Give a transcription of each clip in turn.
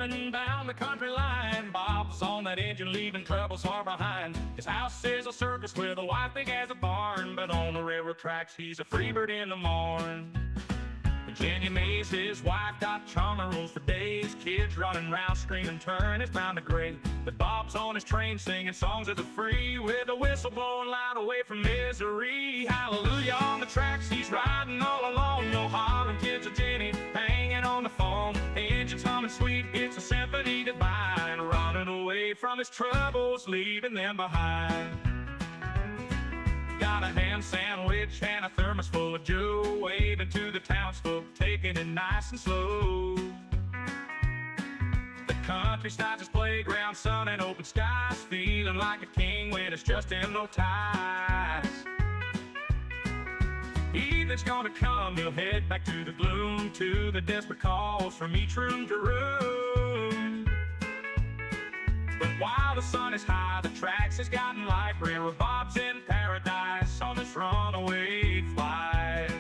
Down the country line, Bob's on that engine, leaving troubles far behind. His house is a circus with a wife big as a barn, but on the railroad tracks he's a free bird in the morn. Jenny Mays, his wife, got charmer rules for days. Kids running round screaming, turn is bound to gray. But Bob's on his train singing songs of the free, with a whistle blowing loud away from misery. Hallelujah, on the tracks he's riding all alone. No hollering kids or Jenny hanging on the phone. The engine's humming sweet, it's a symphony goodbye, and running away from his troubles, leaving them behind. Got a ham sandwich and a thermos full of Joe, waving to the townsfolk, taking it nice and slow. The countryside's his playground, sun and open skies, feeling like a king when it's just in no ties. Evening's gonna come, he'll head back to the gloom, to the desperate calls from each room to room. But while the sun is high, the tracks has gotten light. Railroad Bob's in paradise on this runaway flight.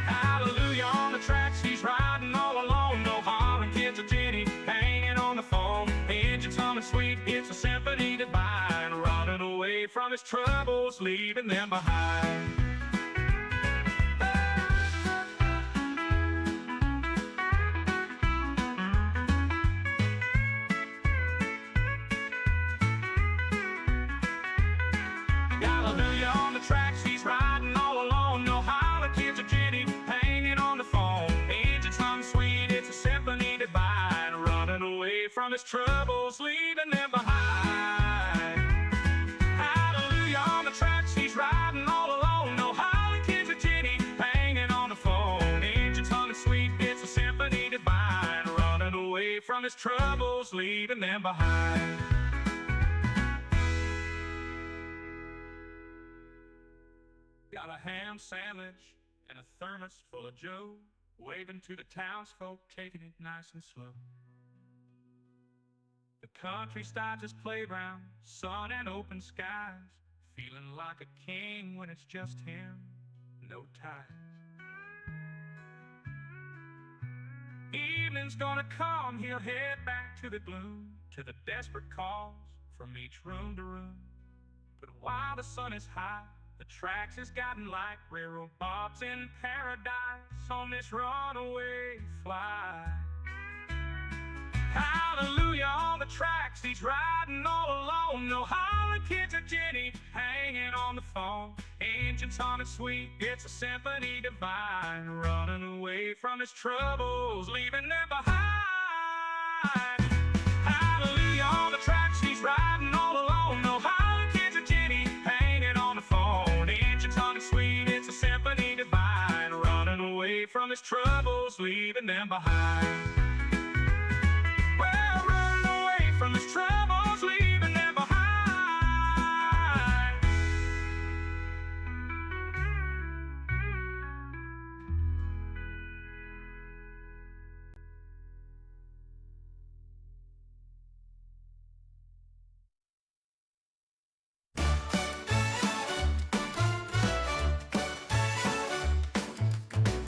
Hallelujah, on the tracks he's riding all alone. No hollering kids or Jenny hanging on the phone. The engine's humming sweet, it's a symphony goodbye, and running away from his troubles, leaving them behind. Tracks he's riding all alone. No holler kids or Jenny hanging on the phone. Engine's humming sweet, it's a symphony goodbye, and running away from his troubles, leaving them behind. Hallelujah, on the tracks he's riding all alone. No holler kids or Jenny hanging on the phone. Engine's humming sweet, it's a symphony goodbye, and running away from his troubles, leaving them behind. Got a ham sandwich and a thermos full of Joe, waving to the townsfolk, taking it nice and slow. The countryside's his playground, sun and open skies, feeling like a king when it's just him, no ties. Evening's gonna come, he'll head back to the gloom, to the desperate calls from each room to room. But while the sun is high, the tracks has gotten light. Railroad Bob's in paradise on this runaway flight. Hallelujah, on the tracks he's riding all alone. No hollering kids or Jenny hanging on the phone. Engine's humming sweet, it's a symphony divine, running away from his troubles, leaving them behind. Hallelujah, on the tracks he's riding all alone. No hollering kids or Jenny hanging on the phone. Engine's humming sweet, it's a symphony divine, running away from his troubles, leaving them behind. Well, running away from his troubles, leaving them behind.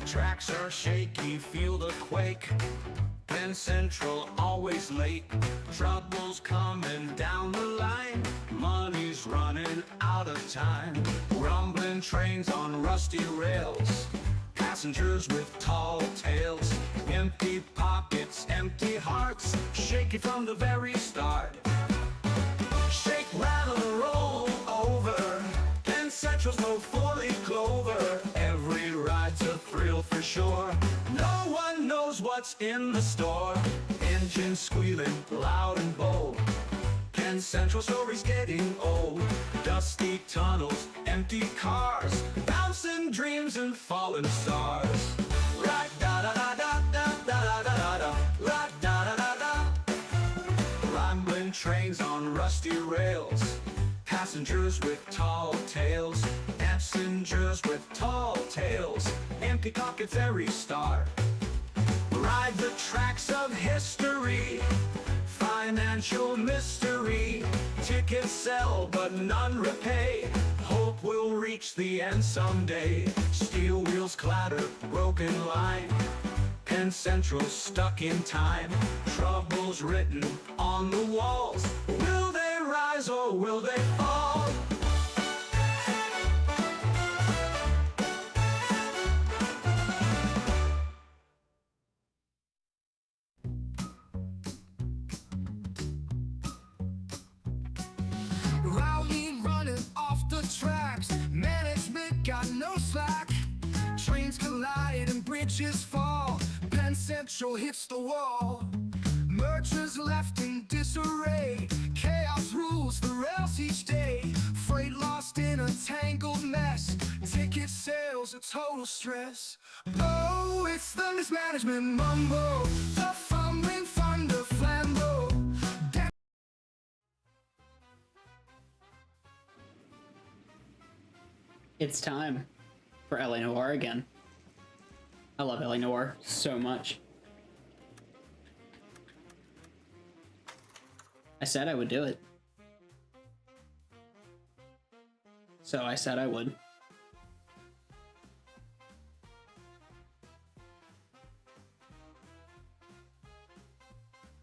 Tracks are shaky, feel the quake. Penn Central always late. Trouble's coming down the line. Money's running out of time. Rumbling trains on rusty rails. Passengers with tall tales. Empty pockets, empty hearts. Shaky from the very start. Shake, rattle, and roll over. Penn Central's no four-leaf clover. Every ride's a thrill for sure. No one knows what's in the store. Engines squealing loud and bold. Penn Central story's getting old. Dusty tunnels, empty cars, bouncing dreams and fallen stars. Ra-da-da-da-da-da-da-da-da-da. Ra-da-da-da-da. Rambling trains on rusty rails. Passengers with tall tales. Passengers with tall tales. Empty pockets every start. Ride the tracks of history. Financial mystery. Tickets sell but none repay. Hope we'll reach the end someday. Steel wheels clatter, broken line. Penn Central stuck in time. Troubles written on the walls. Will they rise or will they fall? Rowdy running off the tracks. Management got no slack. Trains collide and bridges fall. Penn Central hits the wall. Merchants left in disarray. Chaos rules the rails each day. Freight lost in a tangled mess. Ticket sales a total stress. Oh, it's the mismanagement mumbo. The fumbling thunder flambeau. It's time for LA Noire again. I love LA Noire so much. I said I would do it. So I said I would.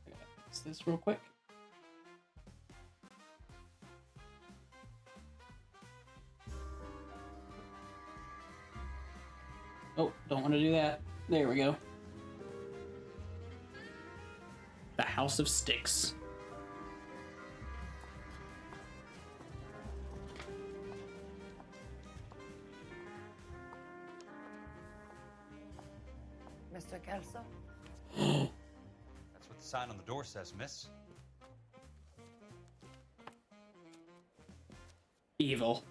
I gotta fix this real quick. Oh, don't want to do that. There we go. The House of Sticks. Mr. Kelso? That's what the sign on the door says, miss. Evil.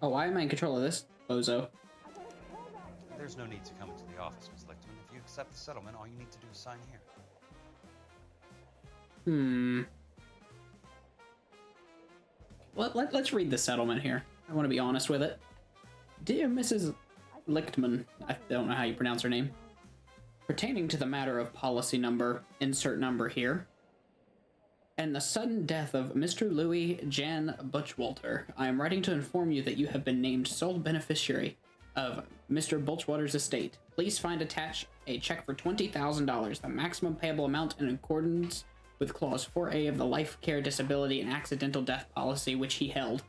Oh, why am I in control of this, bozo? There's no need to come into the office, Miss Lichtman. If you accept the settlement, all you need to do is sign here. Let's read the settlement here. I want to be honest with it. Dear Mrs. Lichtman, I don't know how you pronounce her name. Pertaining to the matter of policy number, insert number here, and the sudden death of Mr. Louis Jan Butchwalter, I am writing to inform you that you have been named sole beneficiary of Mr. Butchwalter's estate. Please find attached a check for $20,000, the maximum payable amount in accordance with Clause 4A of the Life Care Disability and Accidental Death Policy which he held.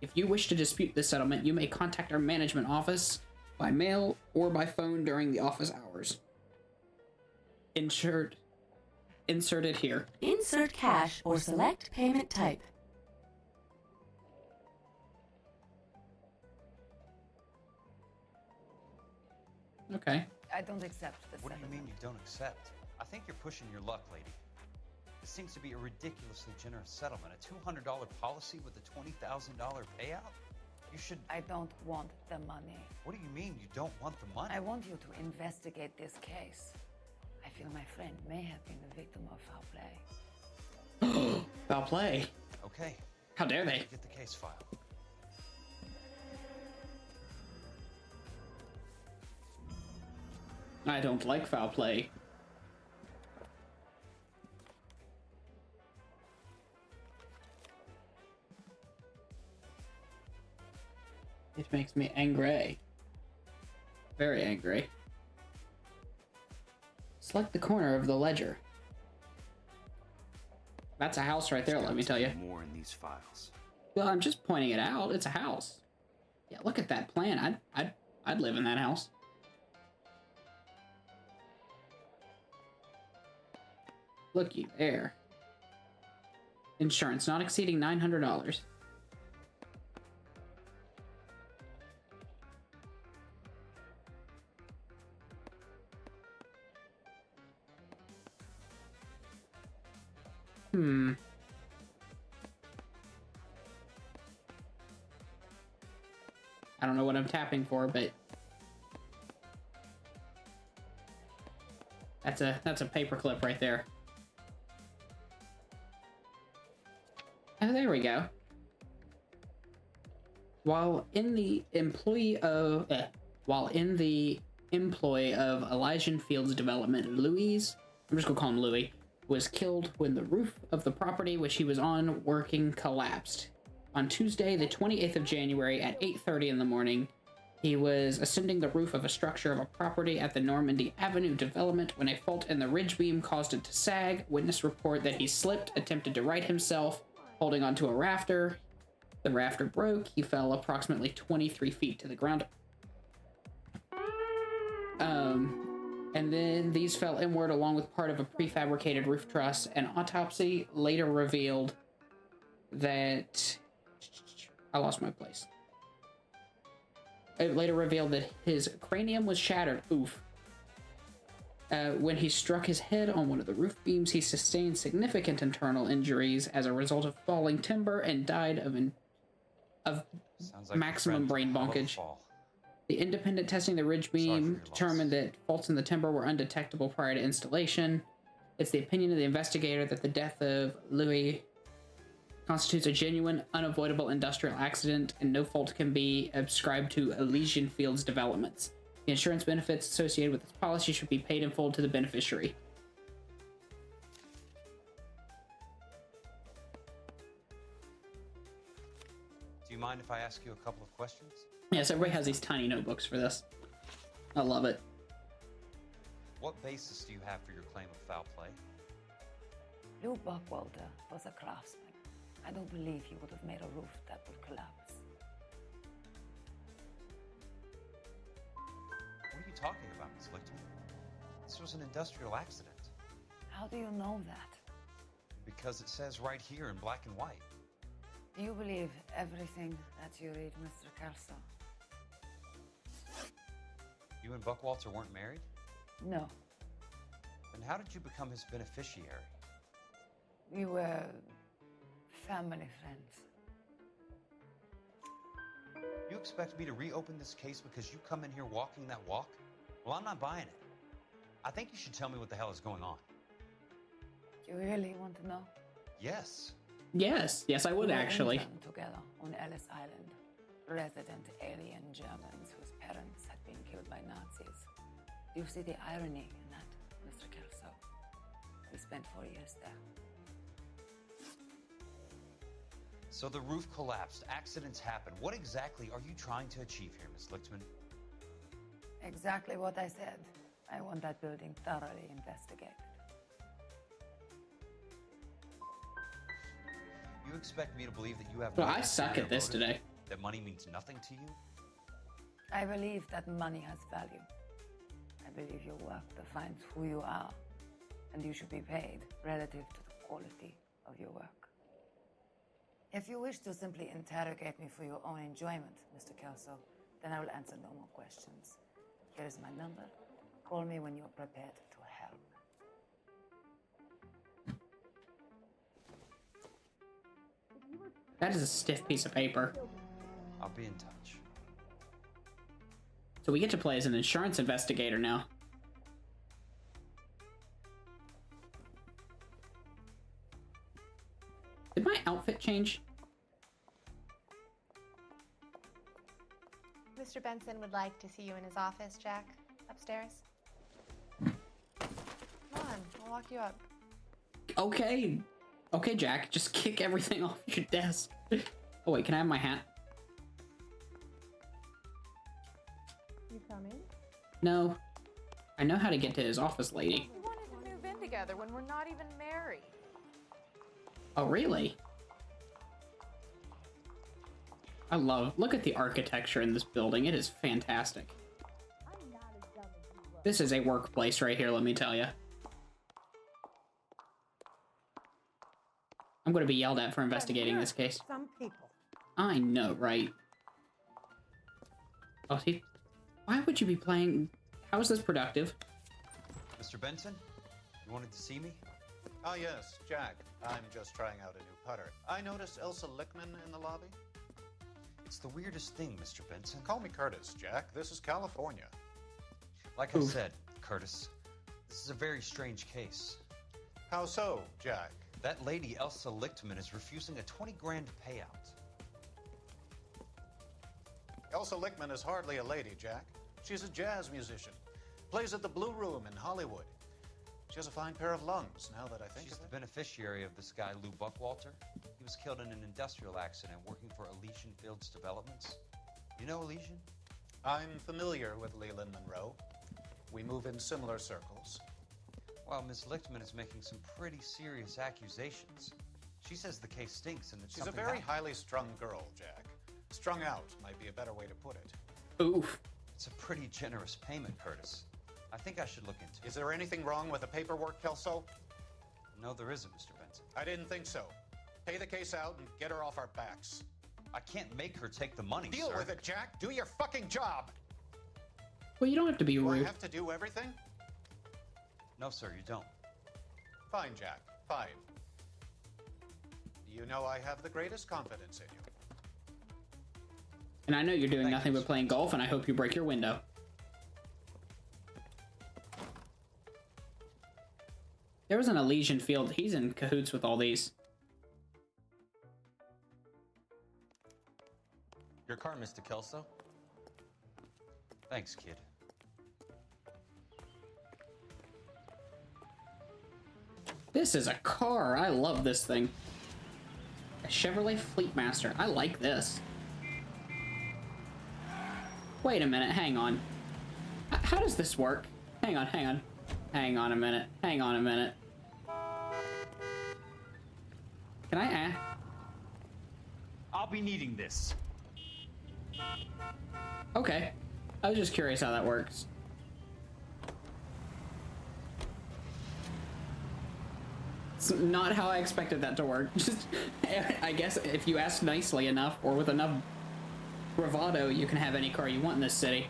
If you wish to dispute this settlement, you may contact our management office by mail or by phone during the office hours. Inserted here. Insert cash or select payment type. Okay. I don't accept the What do you settlement. mean you don't accept? I think you're pushing your luck, lady. This seems to be a ridiculously generous settlement. A $200 policy with a $20,000 payout? You should... I don't want the money. What do you mean you don't want the money? I want you to investigate this case. I feel my friend may have been the victim of foul play. Foul play. Okay. How dare they? Get the case filed. I don't like foul play. It makes me angry. Very angry. Select the corner of the ledger. That's a house right there, let me tell you. More in these files. Well, I'm just pointing it out. It's a house. Yeah, look at that plan. I'd live in that house. Looky there. Insurance not exceeding $900. I don't know what I'm tapping for, but that's a paperclip right there. Oh, there we go. While in the employ of Elijah Fields Development, Louise, I'm just gonna call him Louis, was killed when the roof of the property which he was on working collapsed. On Tuesday, the 28th of January at 8:30 in the morning, he was ascending the roof of a structure of a property at the Normandy Avenue development when a fault in the ridge beam caused it to sag. Witness report that he slipped, attempted to right himself, holding onto a rafter. The rafter broke. He fell approximately 23 feet to the ground. And then these fell inward along with part of a prefabricated roof truss. An autopsy later revealed that... I lost my place. It later revealed that his cranium was shattered. Oof. When he struck his head on one of the roof beams, he sustained significant internal injuries as a result of falling timber and died of Sounds like maximum brain bunkage. The independent testing of the ridge beam determined that faults in the timber were undetectable prior to installation. It's the opinion of the investigator that the death of Louis constitutes a genuine, unavoidable industrial accident, and no fault can be ascribed to Elysian Fields developments. The insurance benefits associated with this policy should be paid in full to the beneficiary. Do you mind if I ask you a couple of questions? Yes, everybody has these tiny notebooks for this. I love it. What basis do you have for your claim of foul play? Lou Buckwalter was a craftsman. I don't believe he would have made a roof that would collapse. What are you talking about, Ms. Lichtman? This was an industrial accident. How do you know that? Because it says right here in black and white. Do you believe everything that you read, Mr. Kelso? You and Buckwalter weren't married? No. Then how did you become his beneficiary? We were family friends. You expect me to reopen this case because you come in here walking that walk? Well, I'm not buying it. I think you should tell me what the hell is going on. Do you really want to know? Yes. Yes, I would We were actually. interned together on Ellis Island. Resident alien Germans whose parents had been killed by Nazis. Do you see the irony in that, Mr. Kelso? We spent 4 years there. So the roof collapsed, accidents happen. What exactly are you trying to achieve here, Miss Lichtman? Exactly what I said. I want that building thoroughly investigated. You expect me to believe that you have Well, no I suck ulterior at this motive? today. That money means nothing to you? I believe that money has value. I believe your work defines who you are, and you should be paid relative to the quality of your work. If you wish to simply interrogate me for your own enjoyment, Mr. Kelso, then I will answer no more questions. Here is my number. Call me when you're prepared to help. That is a stiff piece of paper. I'll be in touch. So we get to play as an insurance investigator now. Did my outfit change? Mr. Benson would like to see you in his office, Jack. Upstairs. Come on, I'll walk you up. Okay. Okay, Jack, just kick everything off your desk. Oh wait, can I have my hat? You coming? No. I know how to get to his office, lady. We wanted to move in together when we're not even married. Oh, really? Look at the architecture in this building. It is fantastic. This is a workplace right here, let me tell you. I'm going to be yelled at for investigating this case. Some people. I know, right? Oh, see? Why would you be playing... How is this productive? Mr. Benson, you wanted to see me? Ah, yes, Jack. I'm just trying out a new putter. I noticed Elsa Lichtman in the lobby. It's the weirdest thing, Mr. Benson. Call me Curtis, Jack. This is California. Like I said, Curtis, this is a very strange case. How so, Jack? That lady, Elsa Lichtman, is refusing a 20 grand payout. Elsa Lichtman is hardly a lady, Jack. She's a jazz musician. Plays at the Blue Room in Hollywood. She has a fine pair of lungs, now that I think She's of the it. beneficiary of this guy, Lou Buckwalter. He was killed in an industrial accident working for Elysian Fields Developments. You know Elysian? I'm familiar with Leland Monroe. We move in similar circles. Well, Miss Lichtman is making some pretty serious accusations. She says the case stinks and that She's a something very happened. highly strung girl, Jack. Strung out might be a better way to put it. Oof. It's a pretty generous payment, Curtis. I think I should look into it. Is there anything wrong with the paperwork, Kelso? No, there isn't, Mr. Benson. I didn't think so. Pay the case out and get her off our backs. I can't make her take the money, Deal sir. with it, Jack. Do your fucking job. Well, you don't have to be Do I rude. have to do everything? No, sir, you don't. Fine, Jack. Fine. You know I have the greatest confidence in you. And I know you're doing Thank nothing you. but playing golf, and I hope you break your window. There was an Elysian Field. He's in cahoots with all these. Your car, Mr. Kelso. Thanks, kid. This is a car. I love this thing. A Chevrolet Fleetmaster. I like this. Wait a minute. Hang on. How does this work? Hang on. Hang on a minute. Hang on a minute. Can I ask? I'll be needing this. Okay. I was just curious how that works. It's not how I expected that to work. Just, I guess if you ask nicely enough or with enough bravado, you can have any car you want in this city.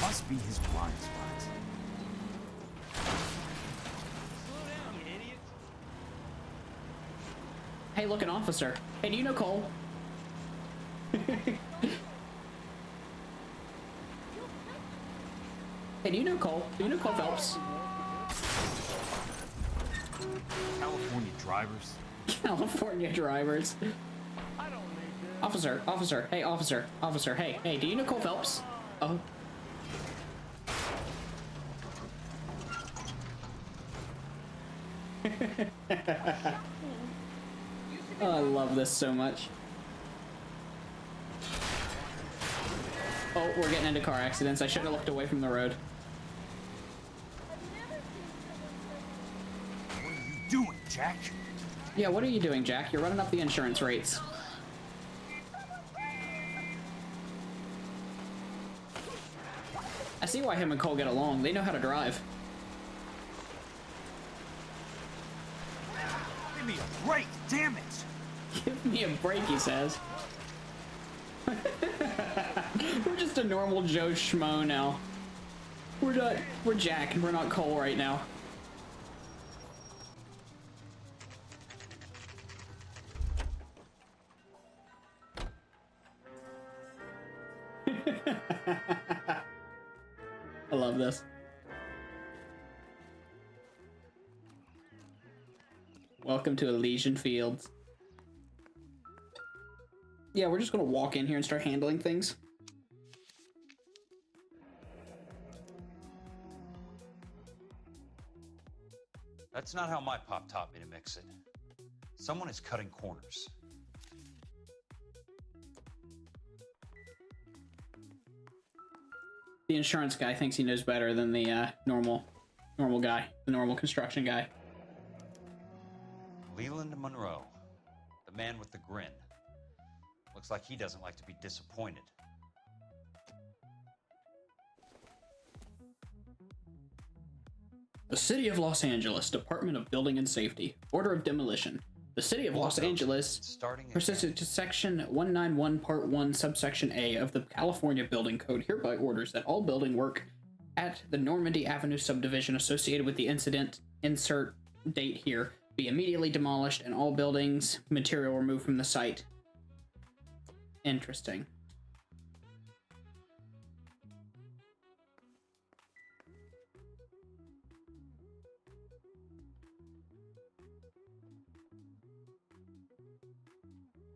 Must be his blind spots. Hey, look, an officer. Hey, do you know Cole? Hey, do you know Cole? Do you know Cole Phelps? California drivers. California drivers. Officer, hey, officer, hey, do you know Cole Phelps? Oh. Oh, I love this so much. Oh, we're getting into car accidents. I should have looked away from the road. What are you doing, Jack? Yeah, what are you doing, Jack? You're running up the insurance rates. I see why him and Cole get along. They know how to drive. Give me a break, damn it! Give me a break, he says. We're just a normal Joe Schmo now. We're Jack and we're not Cole right now. I love this. Welcome to Elysian Fields. Yeah, we're just gonna walk in here and start handling things. That's not how my pop taught me to mix it. Someone is cutting corners. The insurance guy thinks he knows better than the normal guy, the normal construction guy. Leland Monroe, the man with the grin. Looks like he doesn't like to be disappointed. The City of Los Angeles, Department of Building and Safety, Order of Demolition. The City of Los Angeles, Starting pursuant to Section 191, Part 1, Subsection A of the California Building Code, hereby orders that all building work at the Normandy Avenue subdivision associated with the incident, insert date here, be immediately demolished and all buildings, material removed from the site. Interesting.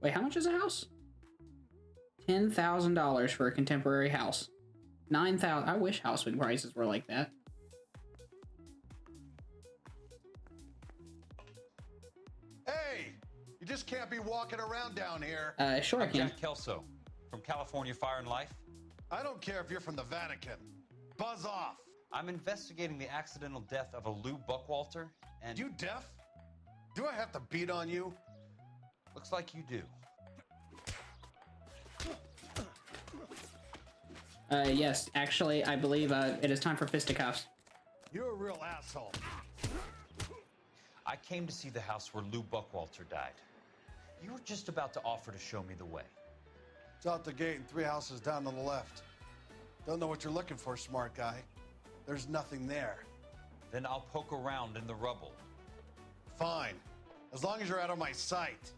Wait, how much is a house? $10,000 for a contemporary house. $9,000. I wish house prices were like that. just can't be walking around down here. Sure I I'm can. Jack Kelso from California Fire and Life. I don't care if you're from the Vatican. Buzz off. I'm investigating the accidental death of a Lou Buckwalter, and You deaf? Do I have to beat on you? looks like you do. Yes, actually, I believe it is time for fisticuffs. You're a real asshole. I came to see the house where Lou Buckwalter died. You were just about to offer to show me the way. It's out the gate and 3 houses down on the left. Don't know what you're looking for, smart guy. There's nothing there. Then I'll poke around in the rubble. Fine. As long as you're out of my sight.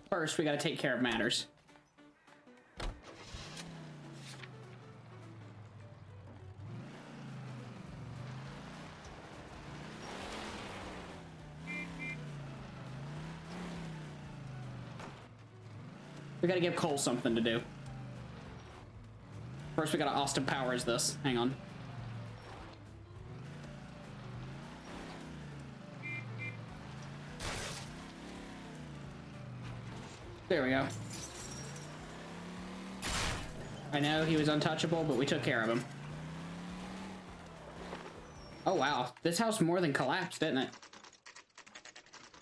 First, we gotta take care of matters. We gotta give Cole something to do. First, we gotta Austin Powers this. Hang on. There we go. I know he was untouchable, but we took care of him. Oh wow, this house more than collapsed, didn't it?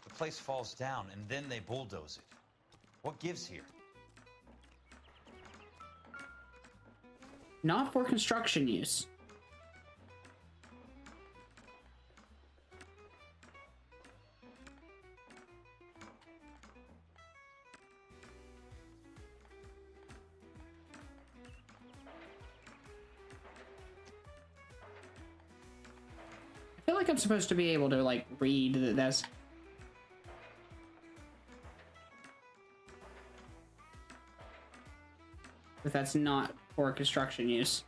The place falls down, and then they bulldoze it. What gives here? Not for construction use. I feel like I'm supposed to be able to, like, read that that's... But that's not for construction use.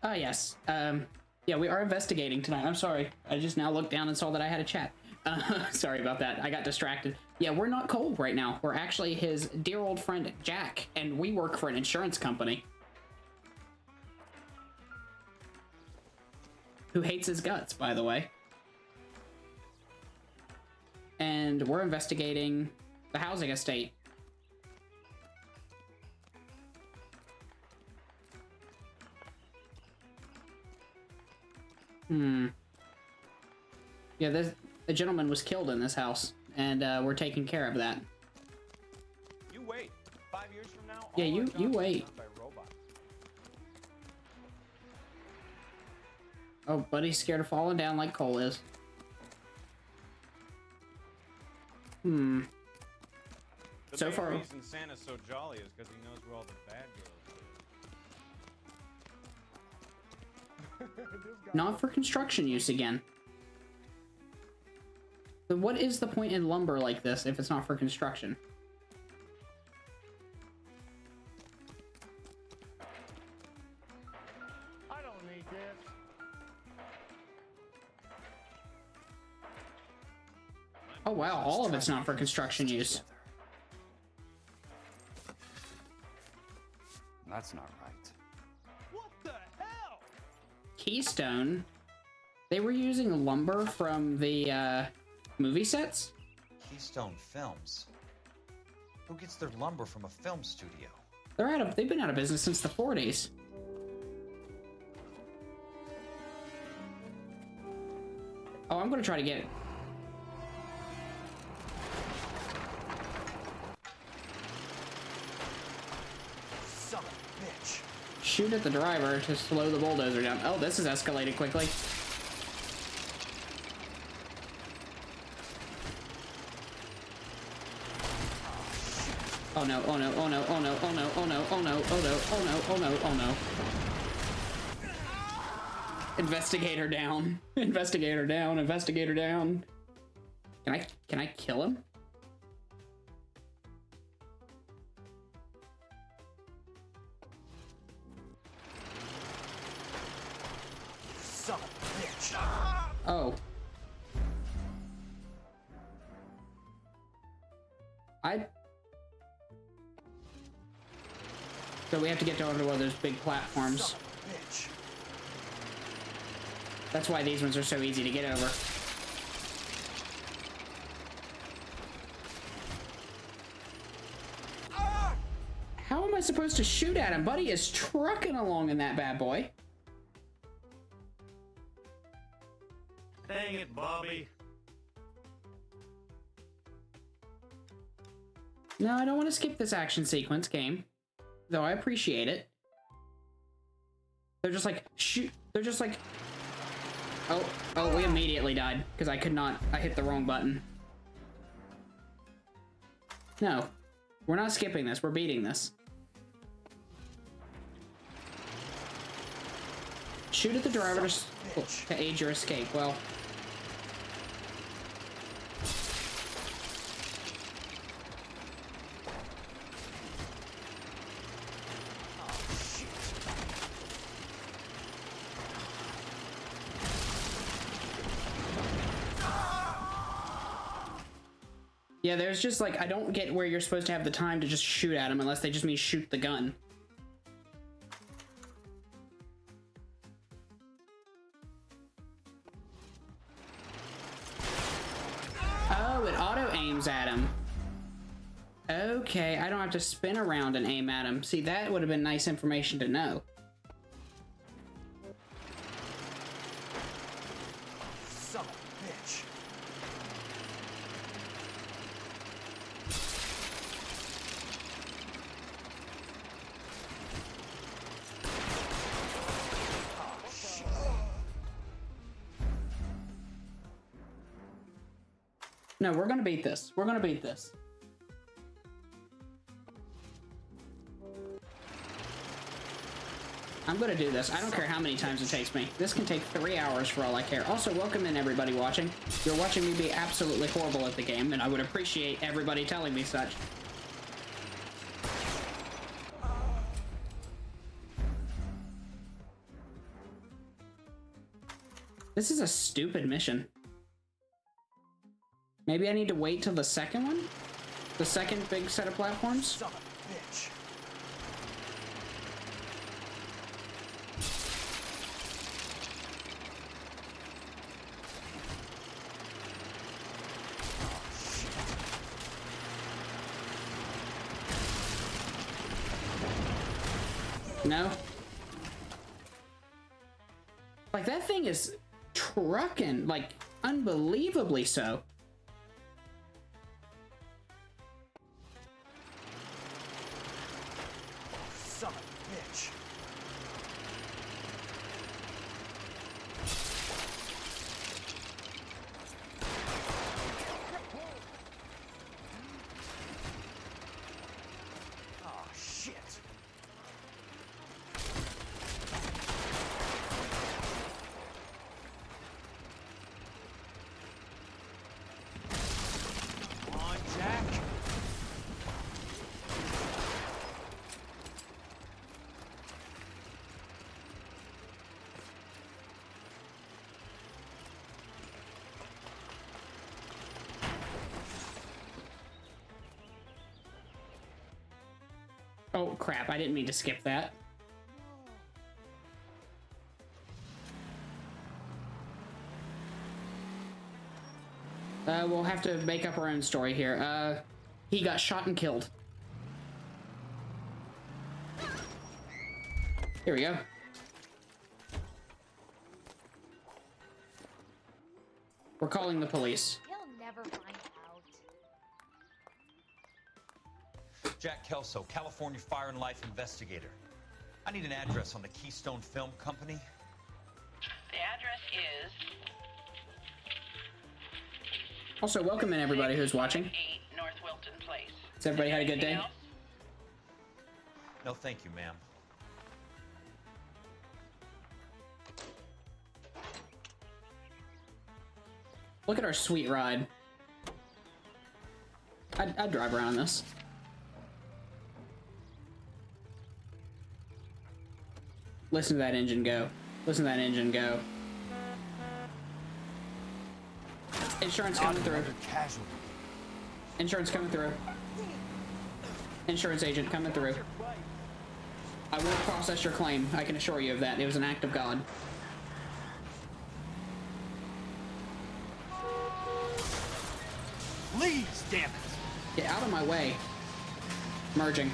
Ah, yes. Yeah, we are investigating tonight. I'm sorry. I just now looked down and saw that I had a chat. Sorry about that. I got distracted. Yeah, we're not Cole right now. We're actually his dear old friend, Jack, and we work for an insurance company. Who hates his guts, by the way. And we're investigating the housing estate. Yeah, the gentleman was killed in this house, and we're taking care of that. You wait. 5 years from now, Yeah, all you our jobs will be wait. done by robots. Oh, buddy's scared of falling down like Cole is. The So main far- reason Santa's so jolly is because he knows where all the bad girls live. Not for construction use again. But what is the point in lumber like this if it's not for construction? I don't need this. Oh wow, all of it's not for construction use. That's not right. What the hell? Keystone? They were using lumber from the movie sets? Keystone Films. Who gets their lumber from a film studio? They've been out of business since the 40s. Oh, I'm gonna try to get it. Son of a bitch. Shoot at the driver to slow the bulldozer down. Oh, this is escalated quickly. Oh no, oh no, oh no, oh no, oh no, oh no, oh no, oh no, oh no, oh no, oh no. Investigator down. Investigator down, investigator down. Can I kill him? Son of a bitch. Oh. So we have to get to one of those big platforms. Bitch. That's why these ones are so easy to get over. How am I supposed to shoot at him? Buddy is trucking along in that bad boy. Dang it, Bobby. No, I don't want to skip this action sequence game. Though I appreciate it. They're just like, shoot. They're just like... Oh, we immediately died. Because I could not... I hit the wrong button. No. We're not skipping this. We're beating this. Shoot at the driver to aid your escape. Well... Yeah, there's just like, I don't get where you're supposed to have the time to just shoot at him unless they just mean shoot the gun. Oh, it auto-aims at him. Okay, I don't have to spin around and aim at him. See, that would have been nice information to know. Son of a bitch. No, we're gonna beat this. We're gonna beat this. I'm gonna do this. I don't care how many times it takes me. This can take 3 hours for all I care. Also, welcome in everybody watching. You're watching me be absolutely horrible at the game, and I would appreciate everybody telling me such. This is a stupid mission. Maybe I need to wait till the second one? The second big set of platforms? Son of a bitch. No? Like, that thing is trucking, like, unbelievably so. Son of a bitch. Oh, shit. Come on, Jack. Oh, crap. I didn't mean to skip that. We'll have to make up our own story here. He got shot and killed. Here we go. We're calling the police. He'll never find out. Jack Kelso, California Fire and Life investigator. I need an address on the Keystone Film Company. The address is... Also, welcome in everybody who's watching. 8 North Wilton Place. Has everybody had a good day? Anything else? No, thank you, ma'am. Look at our sweet ride. I'd drive around this. Listen to that engine go. Listen to that engine go. Insurance coming through. Casualty. Insurance coming through. Insurance agent coming through. I won't process your claim. I can assure you of that. It was an act of God. Please, damn it! Get out of my way. Merging.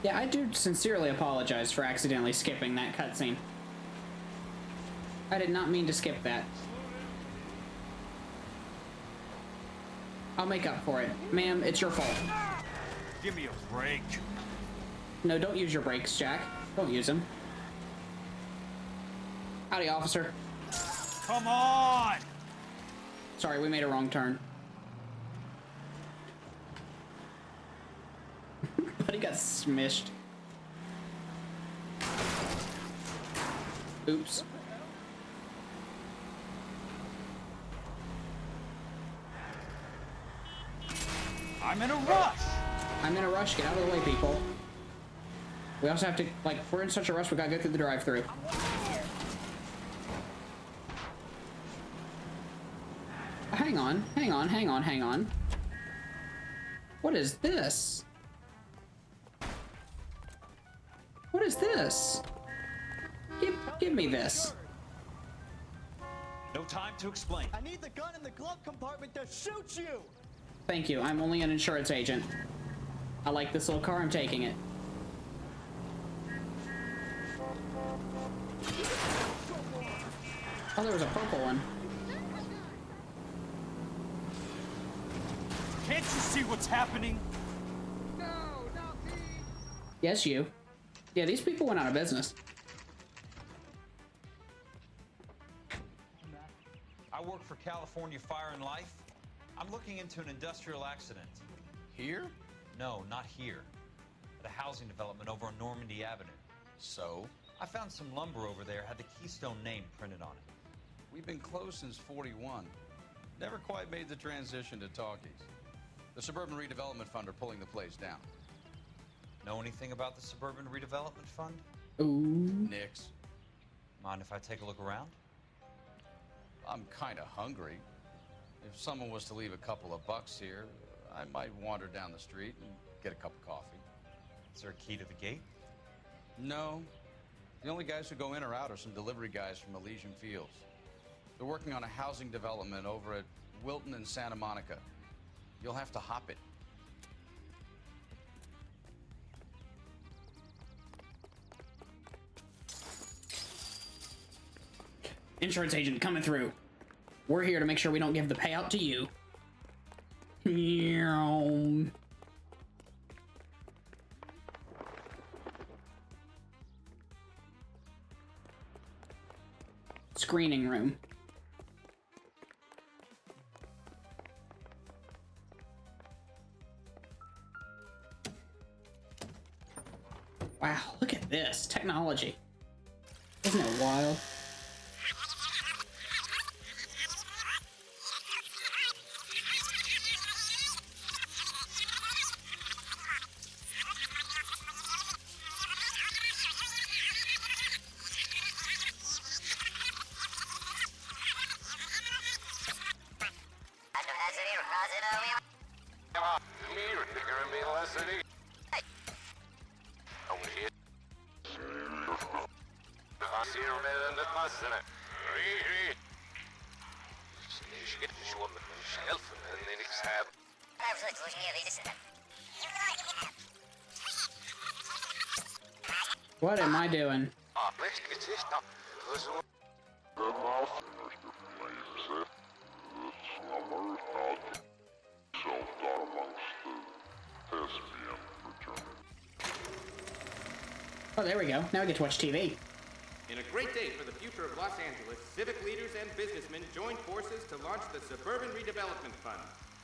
Yeah, I do sincerely apologize for accidentally skipping that cutscene. I did not mean to skip that. I'll make up for it. Ma'am, it's your fault. Give me a break. No, don't use your brakes, Jack. Don't use them. Howdy, officer. Come on! Sorry, we made a wrong turn. But he got smished. Oops. I'm in a rush! I'm in a rush. Get out of the way, people. We also have to, like, we're in such a rush, we gotta go through the drive-thru. Hang on, hang on, hang on, hang on. What is this? What is this? Give me this. No time to explain. I need the gun in the glove compartment to shoot you! Thank you, I'm only an insurance agent. I like this little car, I'm taking it. Oh, there was a purple one. Can't you see what's happening? Yes, you. Yeah, these people went out of business. I work for California Fire and Life. I'm looking into an industrial accident. Here? No, not here. At a housing development over on Normandy Avenue. So? I found some lumber over there, had the Keystone name printed on it. We've been closed since 41. Never quite made the transition to talkies. The Suburban Redevelopment Fund are pulling the place down. Know anything about the Suburban Redevelopment Fund? Ooh. Nix. Mind if I take a look around? I'm kind of hungry. If someone was to leave a couple of bucks here, I might wander down the street and get a cup of coffee. Is there a key to the gate? No. The only guys who go in or out are some delivery guys from Elysian Fields. They're working on a housing development over at Wilton and Santa Monica. You'll have to hop it. Insurance agent coming through. We're here to make sure we don't give the payout to you. Meow. Screening room. Wow, look at this technology. Isn't it wild? What am I doing? Oh, there we go. Now we get to watch TV. In a great day for the future of Los Angeles, civic leaders and businessmen joined forces to launch the Suburban Redevelopment Fund.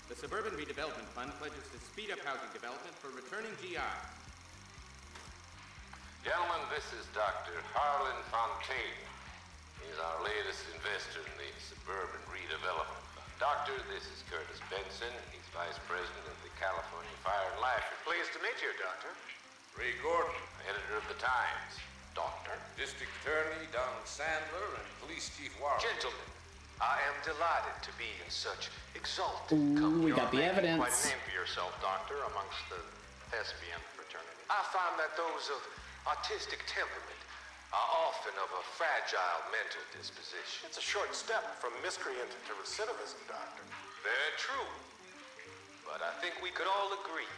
The Suburban Redevelopment Fund pledges to speed up housing development for returning GI. Gentlemen, this is Dr. Harlan Fontaine. He's our latest investor in the Suburban Redevelopment Fund. Doctor, this is Curtis Benson. He's Vice President of the California Fire and Life. Pleased to meet you, Doctor. Ray Gordon, editor of the Times. Doctor. District Attorney Don Sandler and Police Chief Warren. Gentlemen, I am delighted to be in such exalted Ooh, company. we got the evidence. Quite a name for yourself, Doctor, amongst the thespian fraternity. I find that those of artistic temperament are often of a fragile mental disposition. It's a short step from miscreant to recidivism, Doctor. Very true. But I think we could all agree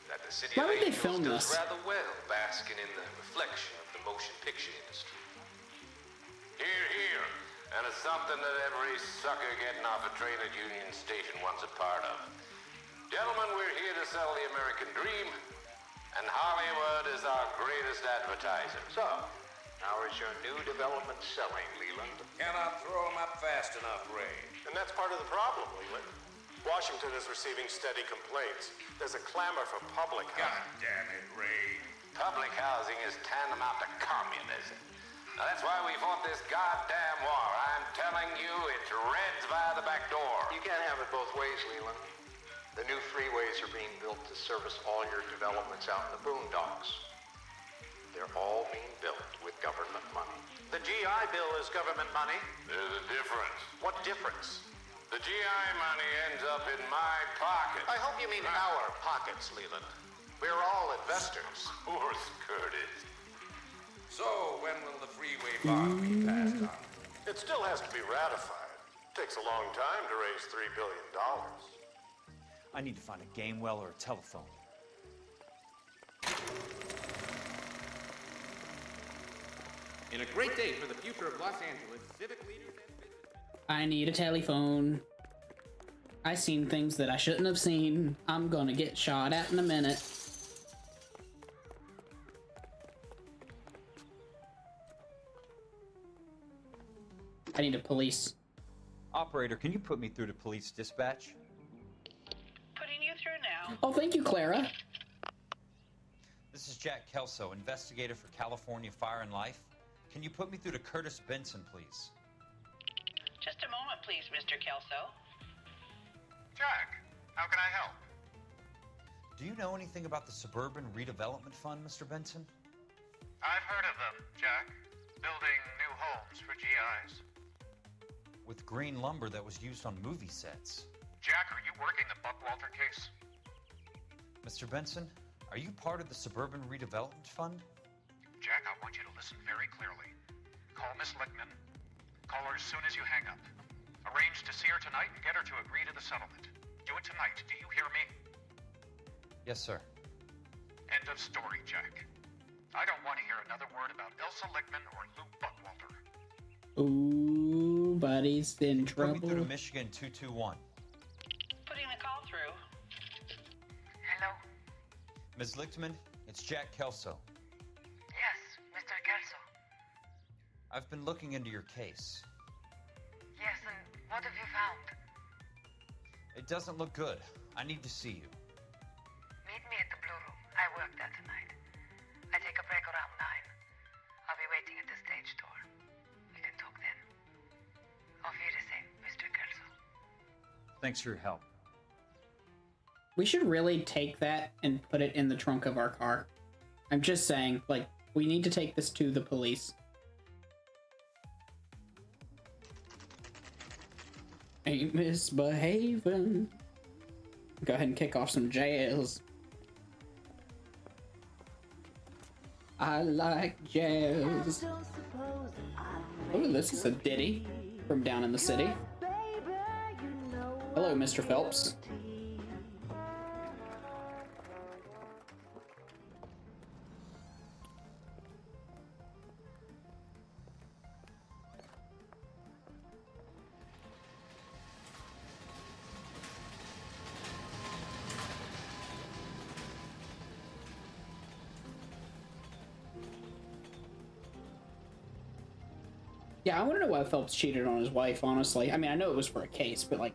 that the City Why of would they Angels film does this? rather well basking in the reflection of the motion picture industry. Here, here. And it's something that every sucker getting off a train at Union Station wants a part of. Gentlemen, we're here to sell the American dream, and Hollywood is our greatest advertiser. So, how is your new development selling, Leland? Cannot throw them up fast enough, Ray. And that's part of the problem, Leland. Washington is receiving steady complaints. There's a clamor for public God housing. damn it, Ray. Public housing is tantamount to communism. Now that's why we fought this goddamn war. I'm telling you, it's Reds via the back door. You can't have it both ways, Leland. The new freeways are being built to service all your developments out in the boondocks. They're all being built with government money. The GI Bill is government money. There's a difference. What difference? The GI money ends up in my pocket. I hope you mean our pockets, Leland. We're all investors. Of course, Curtis. So, when will the freeway bond be passed on? It still has to be ratified. Takes a long time to raise $3 billion. I need to find a game well or a telephone. In a great day for the future of Los Angeles, civic leaders and business... I need a telephone. I seen things that I shouldn't have seen. I'm gonna get shot at in a minute. I need a police. Operator, can you put me through to police dispatch? Putting you through now. Oh, thank you, Clara. This is Jack Kelso, investigator for California Fire and Life. Can you put me through to Curtis Benson, please? Just a moment, please, Mr. Kelso. Jack, how can I help? Do you know anything about the Suburban Redevelopment Fund, Mr. Benson? I've heard of them, Jack. Building new homes for GIs. With green lumber that was used on movie sets. Jack, are you working the Buckwalter case? Mr. Benson, are you part of the Suburban Redevelopment Fund? Jack, I want you to listen very clearly. Call Miss Lickman. Call her as soon as you hang up. Arrange to see her tonight and get her to agree to the settlement. Do it tonight. Do you hear me? Yes, sir. End of story, Jack. I don't want to hear another word about Elsa Lickman or Lou Buckwalter. Ooh, buddy's in Put trouble. me through to Michigan 221. Putting the call through. Hello? Ms. Lichtman, it's Jack Kelso. Yes, Mr. Kelso. I've been looking into your case. Yes, and what have you found? It doesn't look good. I need to see you. Meet me at the Blue Room. I work there tonight. I take a break around 9. I'll be waiting at the stage door. We can talk then. Auf Wiedersehen, Mr. Kelso. Thanks for your help. We should really take that and put it in the trunk of our car. I'm just saying, like, we need to take this to the police. Ain't misbehaving. Go ahead and kick off some jazz. I like jazz. Oh, this is a ditty from down in the city. Hello, Mr. Phelps. Yeah, I want to know why Phelps cheated on his wife, honestly. I mean, I know it was for a case, but, like,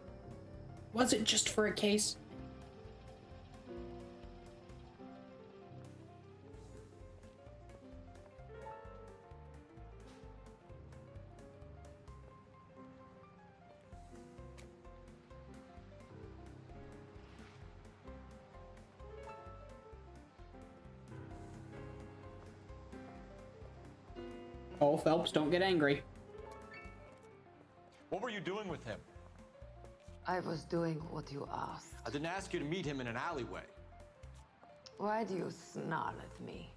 was it just for a case? Oh, Phelps, don't get angry. What were you doing with with him? I was doing what you asked. I didn't ask you to meet him in an alleyway. Why do you snarl at me?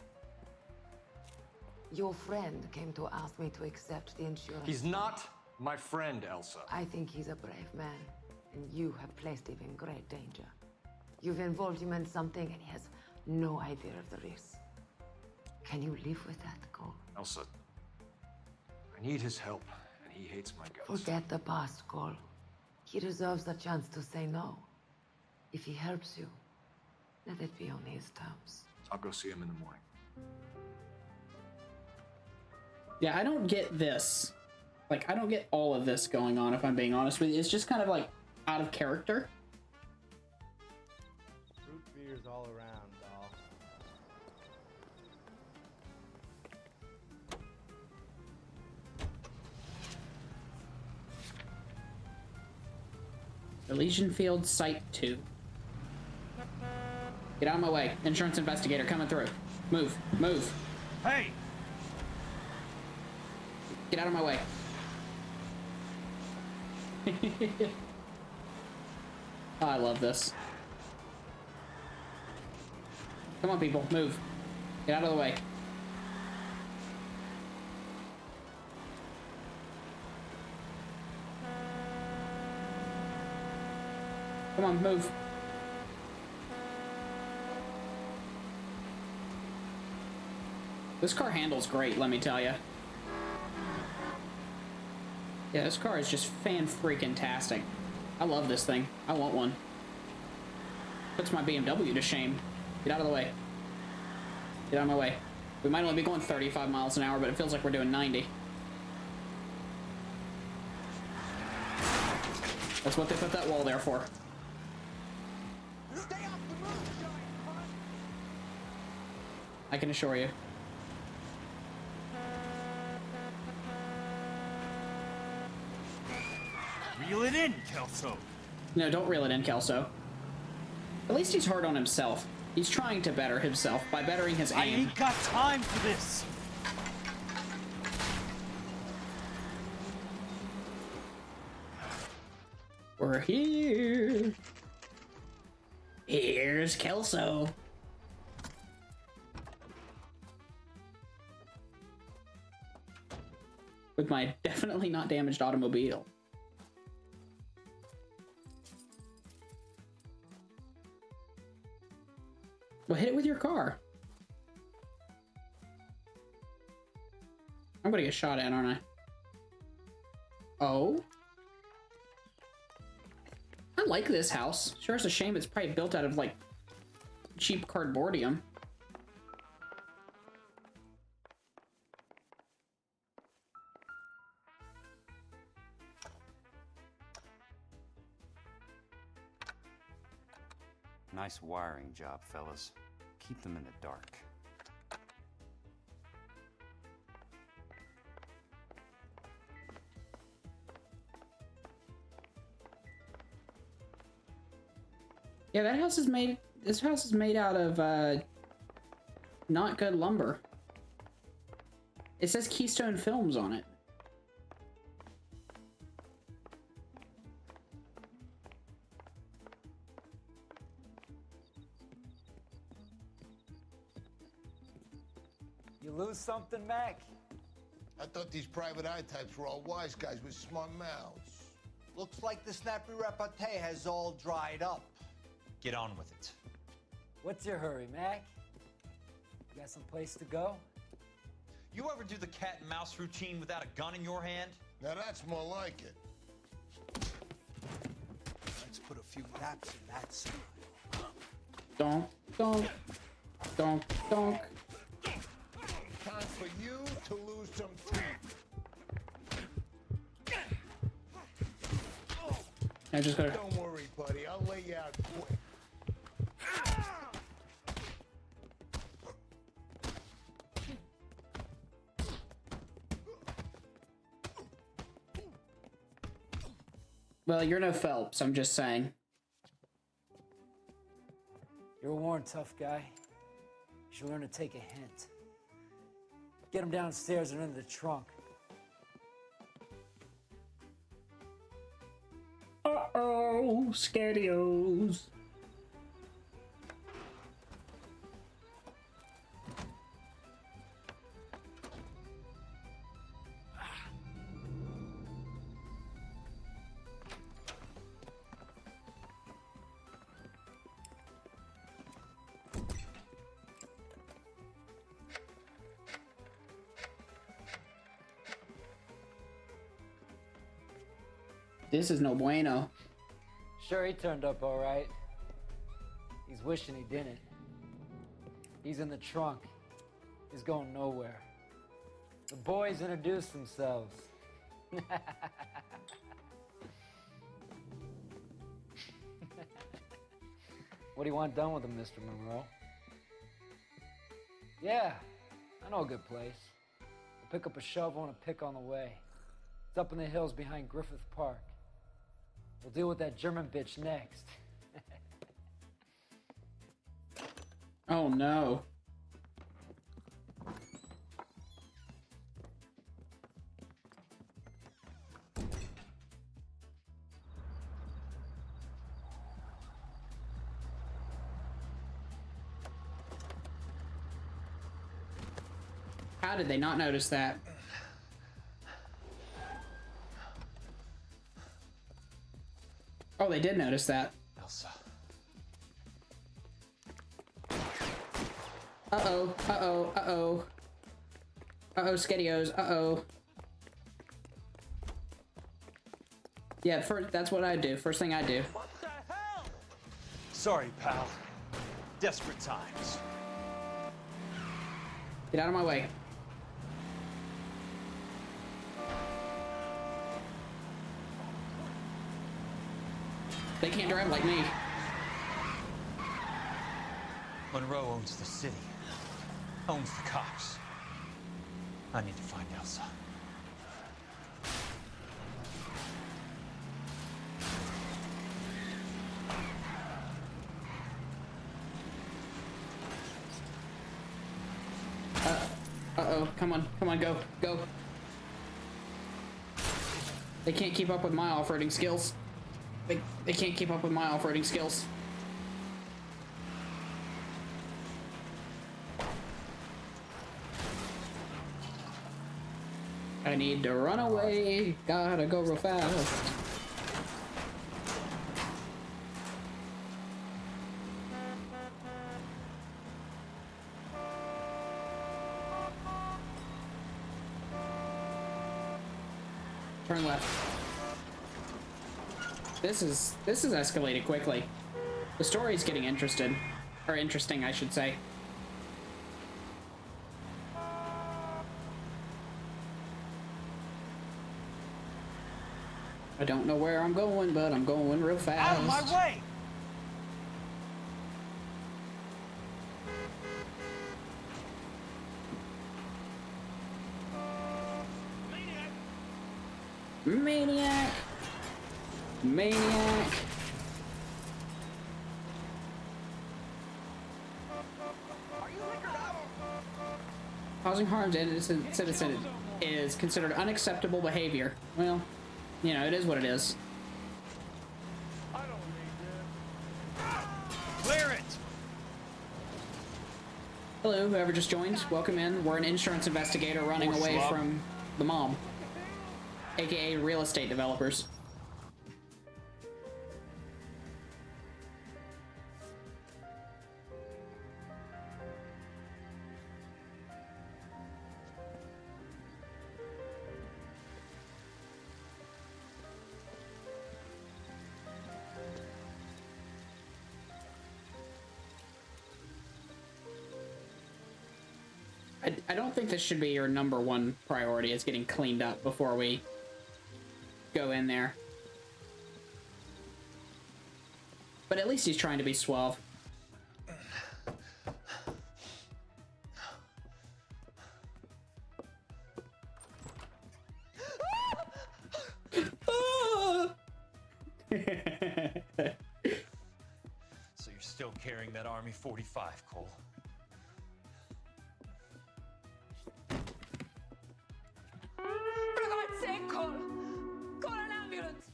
Your friend came to ask me to accept the insurance. He's not my friend, Elsa. I think he's a brave man, and you have placed him in great danger. You've involved him in something, and he has no idea of the risk. Can you live with that, Cole? Elsa, I need his help, and he hates my guts. Forget the past, Cole. He deserves the chance to say no. If he helps you, let it be on his terms. I'll go see him in the morning. Yeah, I don't get this. Like, I don't get all of this going on, if I'm being honest with you. It's just kind of like out of character. Root beers all around, doll. Elysian Field, Site 2. Get out of my way. Insurance investigator coming through. Move. Move. Hey! Get out of my way. Oh, I love this. Come on, people. Move. Get out of the way. Come on, move. This car handles great, let me tell you. Yeah, this car is just fan-freaking-tastic. I love this thing. I want one. Puts my BMW to shame. Get out of the way. Get out of my way. We might only be going 35 miles an hour, but it feels like we're doing 90. That's what they put that wall there for. Stay off the road, giant cunt! I can assure you. Reel it in, Kelso. No, don't reel it in, Kelso. At least he's hard on himself. He's trying to better himself by bettering his aim. I ain't got time for this. We're here. Here's Kelso. With my definitely not damaged automobile. Well, hit it with your car. I'm gonna get shot at, aren't I? Oh? I like this house. Sure, it's a shame it's probably built out of, like, cheap cardboardium. Nice wiring job, fellas. Keep them in the dark. Yeah, that house is made. This house is made out of not good lumber. It says Keystone Films on it. You lose something, Mac? I thought these private eye types were all wise guys with smart mouths. Looks like the snappy repartee has all dried up. Get on with it. What's your hurry, Mac? You got some place to go? You ever do the cat and mouse routine without a gun in your hand? Now that's more like it. Let's put a few taps in that side. Donk, donk, donk, donk. Time for you to lose some teeth. I just gotta. Don't worry, buddy. I'll lay you out quick. Well, you're no Phelps, I'm just saying. You're a worn, tough guy. You should learn to take a hint. Get him downstairs and into the trunk. Oh, Scadios. This is no bueno. Sure, he turned up all right. He's wishing he didn't. He's in the trunk. He's going nowhere. The boys introduced themselves. What do you want done with him, Mr. Monroe? Yeah, I know a good place. We'll pick up a shovel and a pick on the way. It's up in the hills behind Griffith Park. We'll deal with that German bitch next. Oh no. How did they not notice that? Oh, they did notice that. Elsa. Uh-oh, uh-oh, uh-oh. Uh-oh, Skedios, uh-oh. Yeah, that's what I do. First thing I do. What the hell? Sorry, pal. Desperate times. Get out of my way. They can't drive like me. Monroe owns the city. Owns the cops. I need to find Elsa. Uh-oh, come on, go, go. They can't keep up with my off-roading skills. They can't keep up with my off-roading skills. I need to run away. Gotta go real fast. Turn left. This is escalated quickly. The story's getting interesting, I should say. I don't know where I'm going, but I'm going real fast. Out of my way! Maniac! Maniac! Causing harm to innocent citizens is considered unacceptable behavior. Well, you know, it is what it is. Clear it! Hello, whoever just joined, welcome in. We're an insurance investigator running away from the mob, aka real estate developers. I don't think this should be your number one priority, is getting cleaned up before we go in there. But at least he's trying to be suave. So you're still carrying that Army 45, Cole? For God's sake, Cole! Call an ambulance!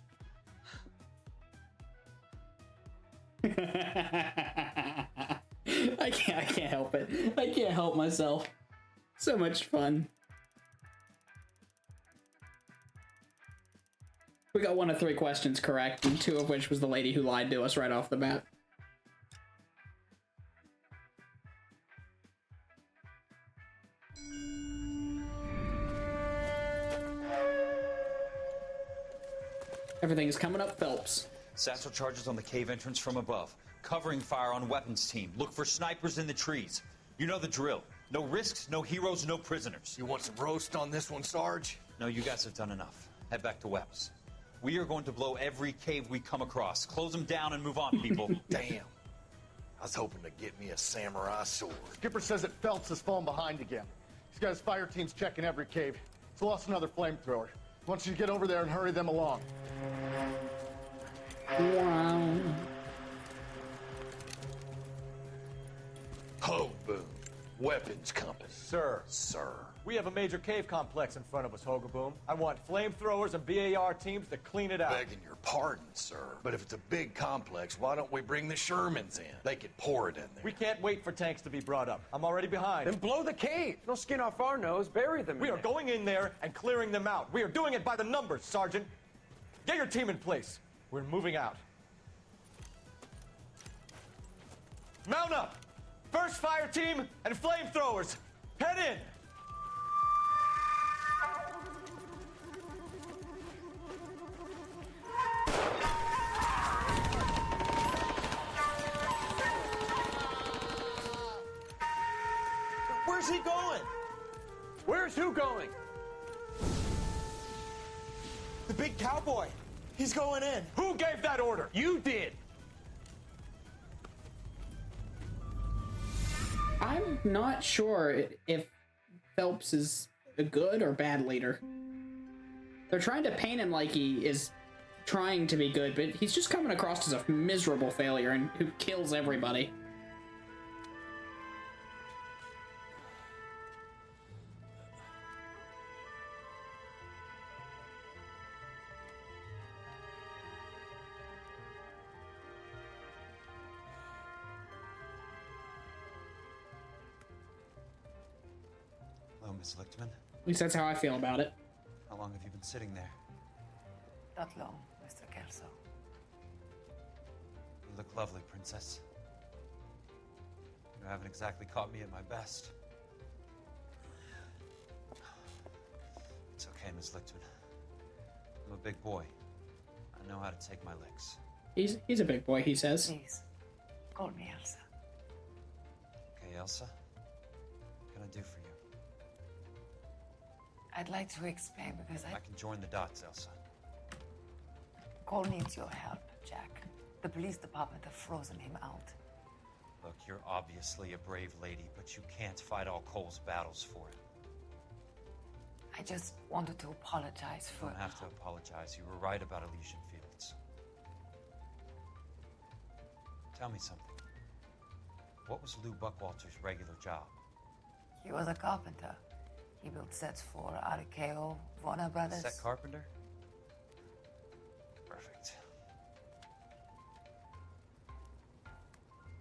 I can't help it. I can't help myself. So much fun. We got 1 of 3 questions correct, and 2 of which was the lady who lied to us right off the bat. Everything is coming up, Phelps. Satchel charges on the cave entrance from above. Covering fire on weapons team. Look for snipers in the trees. You know the drill. No risks, no heroes, no prisoners. You want some roast on this one, Sarge? No, you guys have done enough. Head back to Webb's. We are going to blow every cave we come across. Close them down and move on, people. Damn. I was hoping to get me a samurai sword. Skipper says that Phelps has fallen behind again. He's got his fire teams checking every cave. He's lost another flamethrower. He wants you to get over there and hurry them along. Wow. Ho, boom. Weapons compass. Sir. We have a major cave complex in front of us, Hogaboom. I want flamethrowers and BAR teams to clean it out. Begging your pardon, sir. But if it's a big complex, why don't we bring the Shermans in? They could pour it in there. We can't wait for tanks to be brought up. I'm already behind. Then blow the cave. No skin off our nose. Bury them. We are going in there and clearing them out. We are doing it by the numbers, Sergeant. Get your team in place. We're moving out. Mount up! First fire team and flamethrowers. Head in! Where's he going? Where's who going? The big cowboy. He's going in. Who gave that order? You did. I'm not sure if Phelps is a good or bad leader. They're trying to paint him like he is trying to be good, but he's just coming across as a miserable failure and who kills everybody. Hello, Miss Lichtman. At least that's how I feel about it. How long have you been sitting there? Not long, Mr. Kelso. You look lovely, Princess. You haven't exactly caught me at my best. It's okay, Miss Lichtman. I'm a big boy. I know how to take my licks. He's a big boy, he says. Please, call me Elsa. Okay, Elsa? What can I do for you? I'd like to explain because I can join the dots, Elsa. Cole needs your help, Jack. The police department have frozen him out. Look, you're obviously a brave lady, but you can't fight all Cole's battles for it. I just wanted to apologize You for... don't have to apologize. You were right about Elysian Fields. Tell me something. What was Lou Buckwalter's regular job? He was a carpenter. He built sets for RKO, Warner Brothers. Set carpenter? Perfect.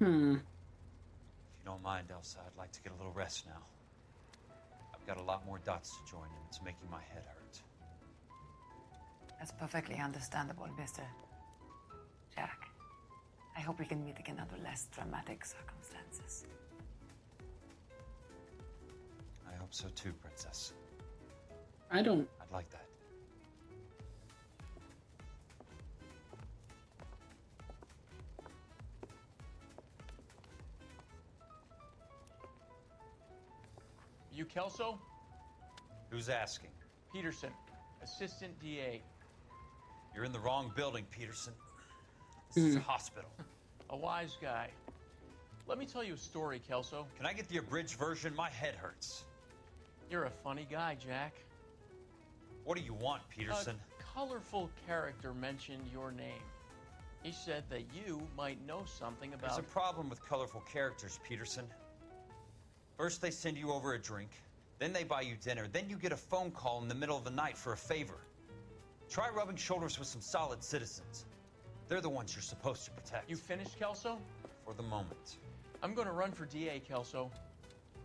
Hmm. If you don't mind, Elsa, I'd like to get a little rest now. I've got a lot more dots to join, and it's making my head hurt. That's perfectly understandable, Mr. Jack. I hope we can meet again under less dramatic circumstances. I hope so too, Princess. I don't... I'd like that. You Kelso? Who's asking? Peterson, Assistant DA. You're in the wrong building, Peterson. This is a hospital. A wise guy. Let me tell you a story, Kelso. Can I get the abridged version? My head hurts. You're a funny guy, Jack. What do you want, Peterson? A colorful character mentioned your name. He said that you might know something about... There's a problem with colorful characters, Peterson. First they send you over a drink, then they buy you dinner, then you get a phone call in the middle of the night for a favor. Try rubbing shoulders with some solid citizens. They're the ones you're supposed to protect. You finished, Kelso? For the moment. I'm going to run for DA, Kelso.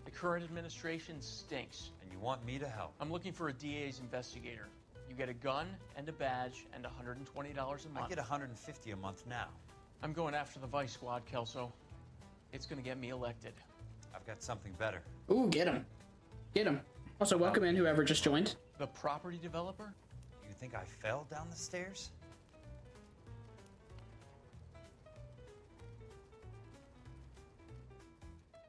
The current administration stinks. And you want me to help? I'm looking for a DA's investigator. You get a gun and a badge and $120 a month. I get $150 a month now. I'm going after the Vice Squad, Kelso. It's going to get me elected. I've got something better. Ooh, get him. Get him. Also, welcome in whoever just joined. The property developer? You think I fell down the stairs?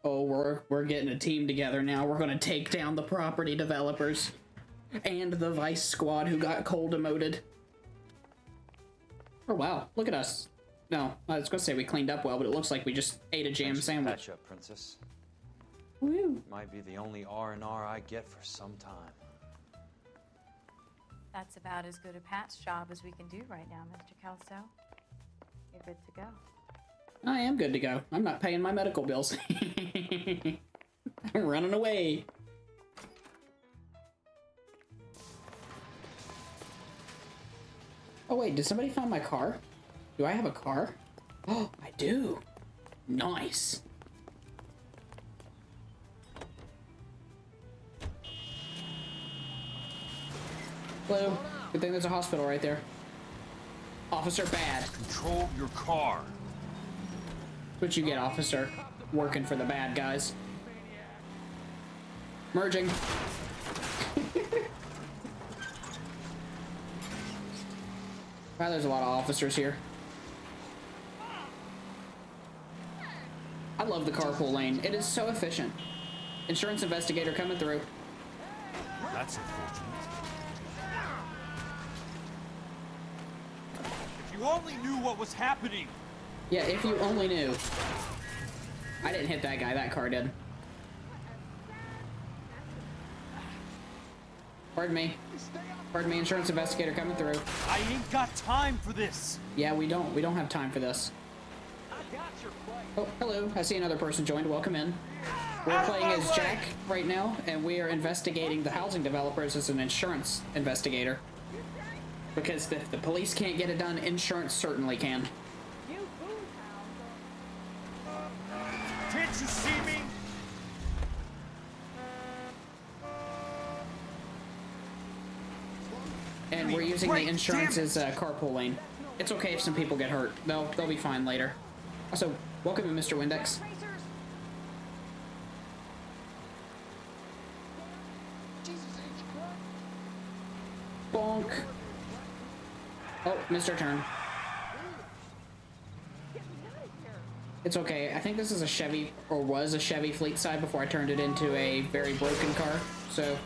Oh, we're getting a team together now. We're gonna take down the property developers and the Vice Squad who got cold demoted. Oh wow, look at us. No, I was gonna say we cleaned up well, but it looks like we just ate a jam sandwich. Patch up, Princess. Woo. Might be the only R&R I get for some time. That's about as good a patch job as we can do right now, Mr. Kelso. You're good to go. I am good to go. I'm not paying my medical bills. I'm running away. Oh wait, did somebody find my car? Do I have a car? Oh, I do. Nice. Hello. Good thing there's a hospital right there. Officer Bad. Control your car. What you get, officer? Working for the bad guys. Merging. Wow, there's a lot of officers here. I love the carpool lane. It is so efficient. Insurance investigator coming through. That's unfortunate. If you only knew what was happening. Yeah, if you only knew. I didn't hit that guy, that car did. Pardon me. Pardon me, insurance investigator coming through. I ain't got time for this. Yeah, we don't have time for this. Oh, hello. I see another person joined. Welcome in. We're playing as Jack right now, and we are investigating the housing developers as an insurance investigator. Because if the police can't get it done, insurance certainly can. Can't you see me? And we're using the insurance's carpool lane. It's okay if some people get hurt. They'll be fine later. Also, welcome in, Mr. Windex. Bonk. Oh, Mr. Turn. It's okay. I think this is a Chevy, or was a Chevy Fleet Side before I turned it into a very broken car, so...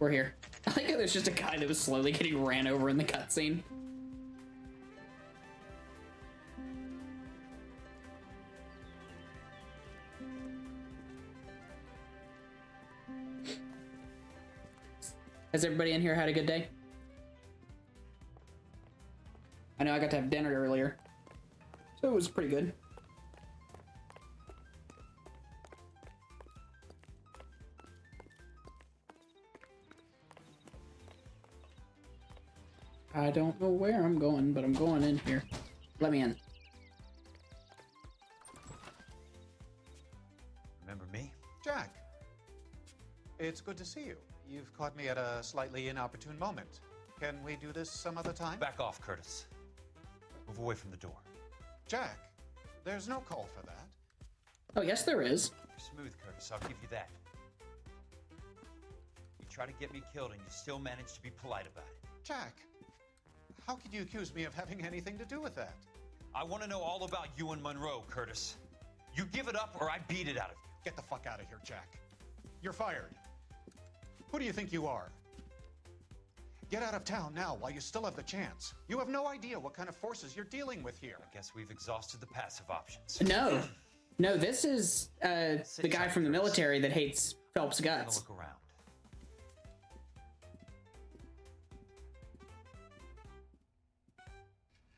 We're here. I think there's just a guy that was slowly getting ran over in the cutscene. Has everybody in here had a good day? I know I got to have dinner earlier, so it was pretty good. I don't know where I'm going, but I'm going in here. Let me in. Remember me? Jack, it's good to see you. You've caught me at a slightly inopportune moment. Can we do this some other time? Back off, Curtis. Move away from the door. Jack, there's no call for that. Oh, yes, there is. You're smooth, Curtis. I'll give you that. You try to get me killed, and you still manage to be polite about it. Jack, how could you accuse me of having anything to do with that? I want to know all about you and Monroe, Curtis. You give it up, or I beat it out of you. Get the fuck out of here, Jack. You're fired. Who do you think you are? Get out of town now while you still have the chance. You have no idea what kind of forces you're dealing with here. I guess we've exhausted the passive options. No. No, this is the guy from the military that hates Phelps' guts. Look around.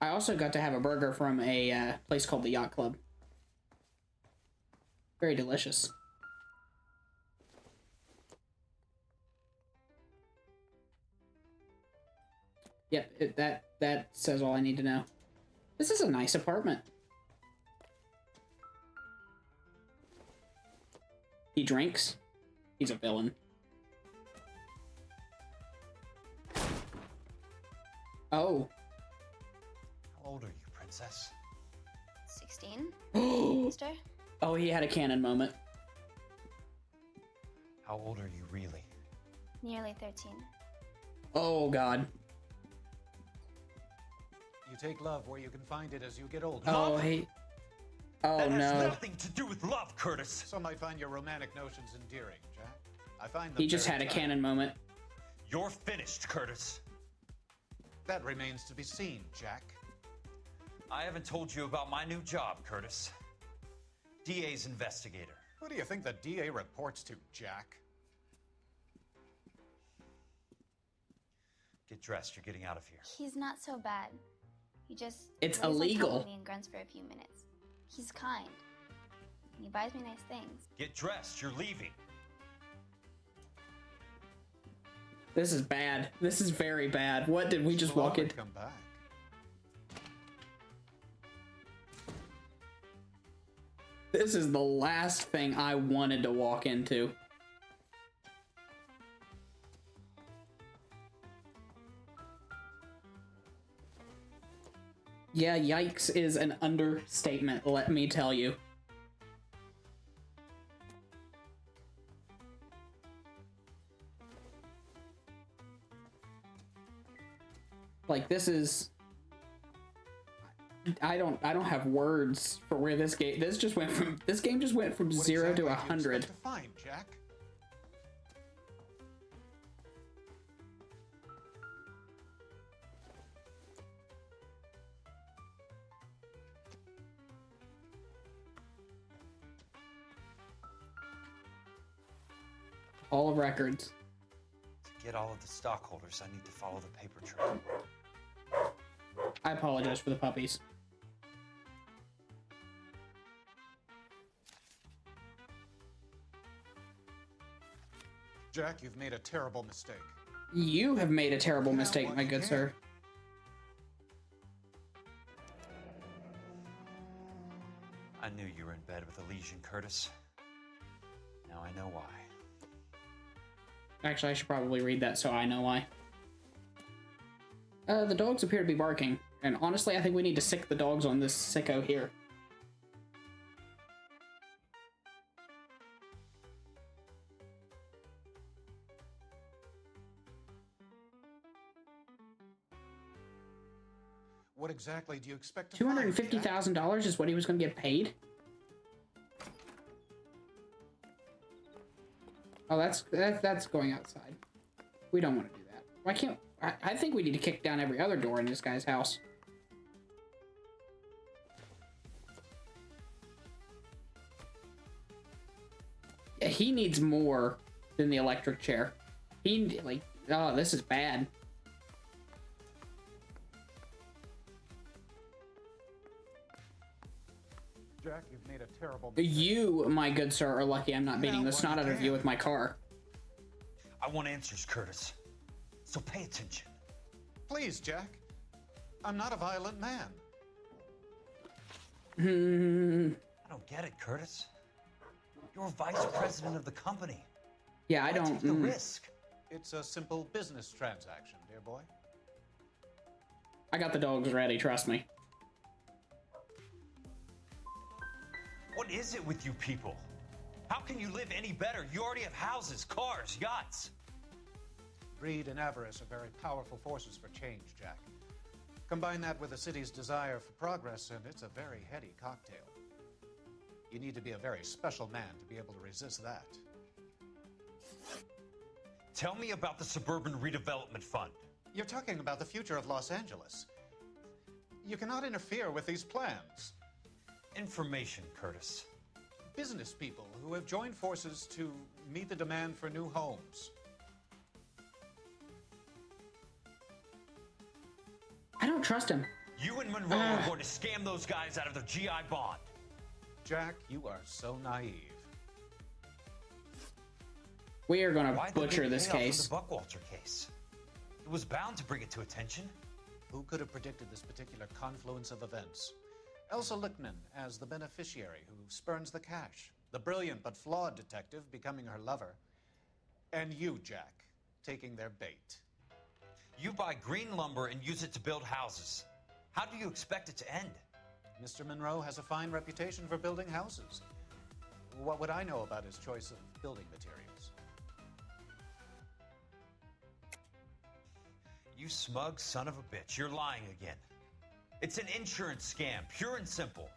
I also got to have a burger from a place called the Yacht Club. Very delicious. Yep, that says all I need to know. This is a nice apartment. He drinks. He's a villain. Oh. How old are you, princess? 16? Mister? Oh, he had a canon moment. How old are you really? Nearly 13. Oh, God. You take love where you can find it as you get older. Oh, he... Oh, That has no. nothing to do with love, Curtis. Some might find your romantic notions endearing, Jack. I find them He just very had a touching. canon moment. You're finished, Curtis. That remains to be seen, Jack. I haven't told you about my new job, Curtis. DA's investigator. Who do you think the DA reports to, Jack? Get dressed, you're getting out of here. He's not so bad. He just It's lays on top illegal. of me and grunts for a few minutes. He's kind. And he buys me nice things. Get dressed, you're leaving. This is bad. This is very bad. What did we just We'll walk often into? come back. This is the last thing I wanted to walk into. Yeah, yikes is an understatement, let me tell you. Like, this is... I don't have words for where this game game just went from What 0 to exactly do you 100. expect to find, Jack? All of records. To get all of the stockholders, I need to follow the paper trail. I apologize for the puppies. Jack, you've made a terrible mistake. You have made a terrible mistake, my good sir. I knew you were in bed with Elysian, Curtis. Now I know why. Actually, I should probably read that so I know why. The dogs appear to be barking, and honestly, I think we need to sick the dogs on this sicko here. What exactly do you expect to find, Jack? $250,000 is what he was going to get paid? Oh, that's going outside. We don't want to do that. Why can't... I think we need to kick down every other door in this guy's house. Yeah, he needs more than the electric chair. He, like... Oh, this is bad. Jack, you've made a terrible mistake. You, my good sir, are lucky I'm not beating the snot out of you with my car. I want answers, Curtis. So pay attention. Please, Jack. I'm not a violent man. I don't get it, Curtis. You're vice president of the company. Yeah, I Why don't... take the risk? It's a simple business transaction, dear boy. I got the dogs ready, trust me. What is it with you people? How can you live any better? You already have houses, cars, yachts. Greed and avarice are very powerful forces for change, Jack. Combine that with the city's desire for progress, and it's a very heady cocktail. You need to be a very special man to be able to resist that. Tell me about the Suburban Redevelopment Fund. You're talking about the future of Los Angeles. You cannot interfere with these plans. Information, Curtis. Business people who have joined forces to meet the demand for new homes. I don't trust him. You and Monroe are going to scam those guys out of their GI bond. Jack, you are so naive. We are going Why to the butcher big this payoff in case. the Buckwalter case. It was bound to bring it to attention. Who could have predicted this particular confluence of events? Elsa Lichtman as the beneficiary who spurns the cash, the brilliant but flawed detective becoming her lover, and you, Jack, taking their bait. You buy green lumber and use it to build houses. How do you expect it to end? Mr. Monroe has a fine reputation for building houses. What would I know about his choice of building materials? You smug son of a bitch, you're lying again. It's an insurance scam, pure and simple.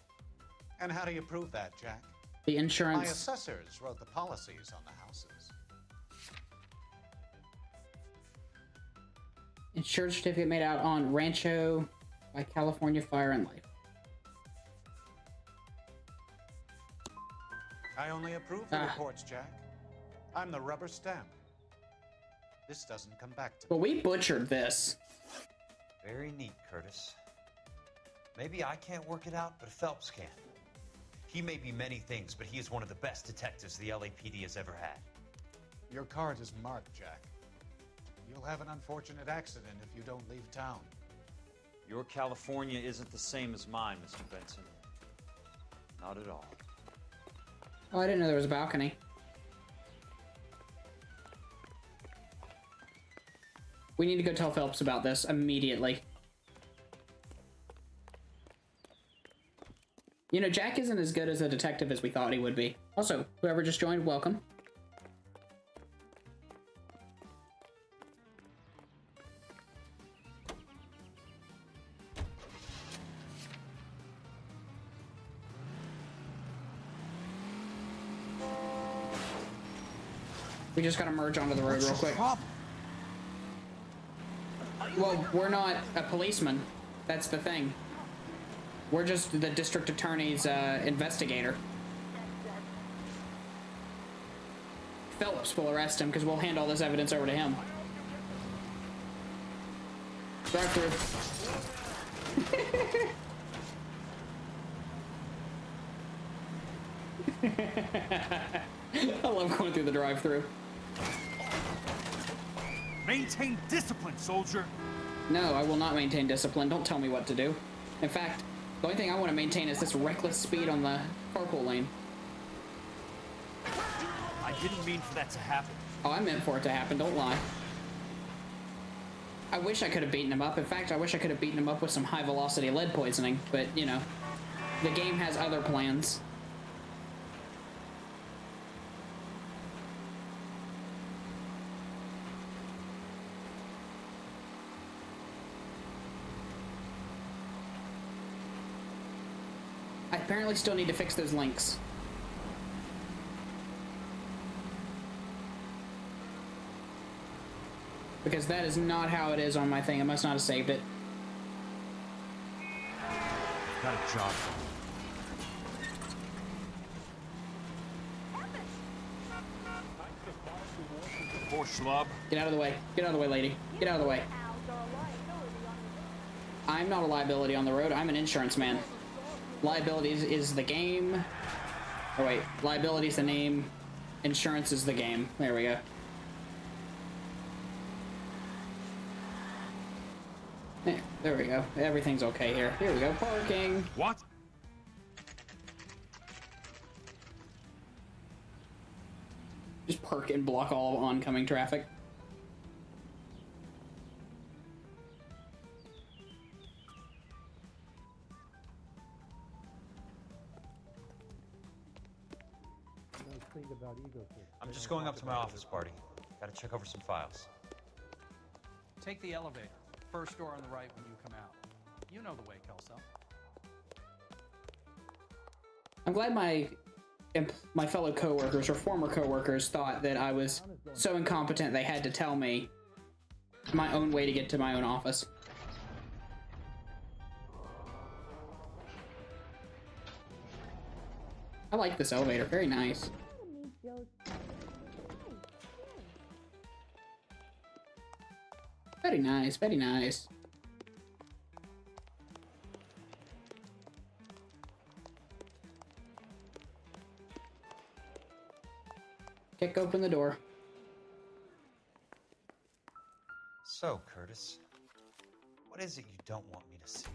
And how do you prove that, Jack? The My insurance. assessors wrote the policies on the houses. Insurance certificate made out on Rancho by California Fire and Life. I only approve the reports, Jack. I'm the rubber stamp. This doesn't come back to me. Well, we butchered this. Very neat, Curtis. Maybe I can't work it out, but Phelps can. He may be many things, but he is one of the best detectives the LAPD has ever had. Your card is marked, Jack. You'll have an unfortunate accident if you don't leave town. Your California isn't the same as mine, Mr. Benson. Not at all. Oh, I didn't know there was a balcony. We need to go tell Phelps about this immediately. You know, Jack isn't as good as a detective as we thought he would be. Also, whoever just joined, welcome. We just gotta merge onto the road real quick. Well, we're not a policeman. That's the thing. We're just the district attorney's investigator. Phelps will arrest him because we'll hand all this evidence over to him. Drive through. I love going through the drive-through. Maintain discipline, soldier. No, I will not maintain discipline. Don't tell me what to do. In fact, the only thing I want to maintain is this reckless speed on the carpool lane. I didn't mean for that to happen. Oh, I meant for it to happen. Don't lie. I wish I could have beaten him up. In fact, I wish I could have beaten him up with some high-velocity lead poisoning. But, you know, the game has other plans. I apparently still need to fix those links. Because that is not how it is on my thing. I must not have saved it. Got a job. Poor schlub. Get out of the way. Get out of the way, lady. Get out of the way. I'm not a liability on the road. I'm an insurance man. Liability is the game. Oh wait, liability is the name. Insurance is the game. There we go. There we go. Everything's okay here. Here we go. Parking. What? Just park and block all of oncoming traffic. I'm just going up to my office party. Gotta check over some files. Take the elevator. First door on the right when you come out. You know the way, Kelso. I'm glad my fellow coworkers or former coworkers thought that I was so incompetent they had to tell me my own way to get to my own office. I like this elevator. Very nice. Very nice. Very nice. Kick open the door. So, Curtis, what is it you don't want me to see?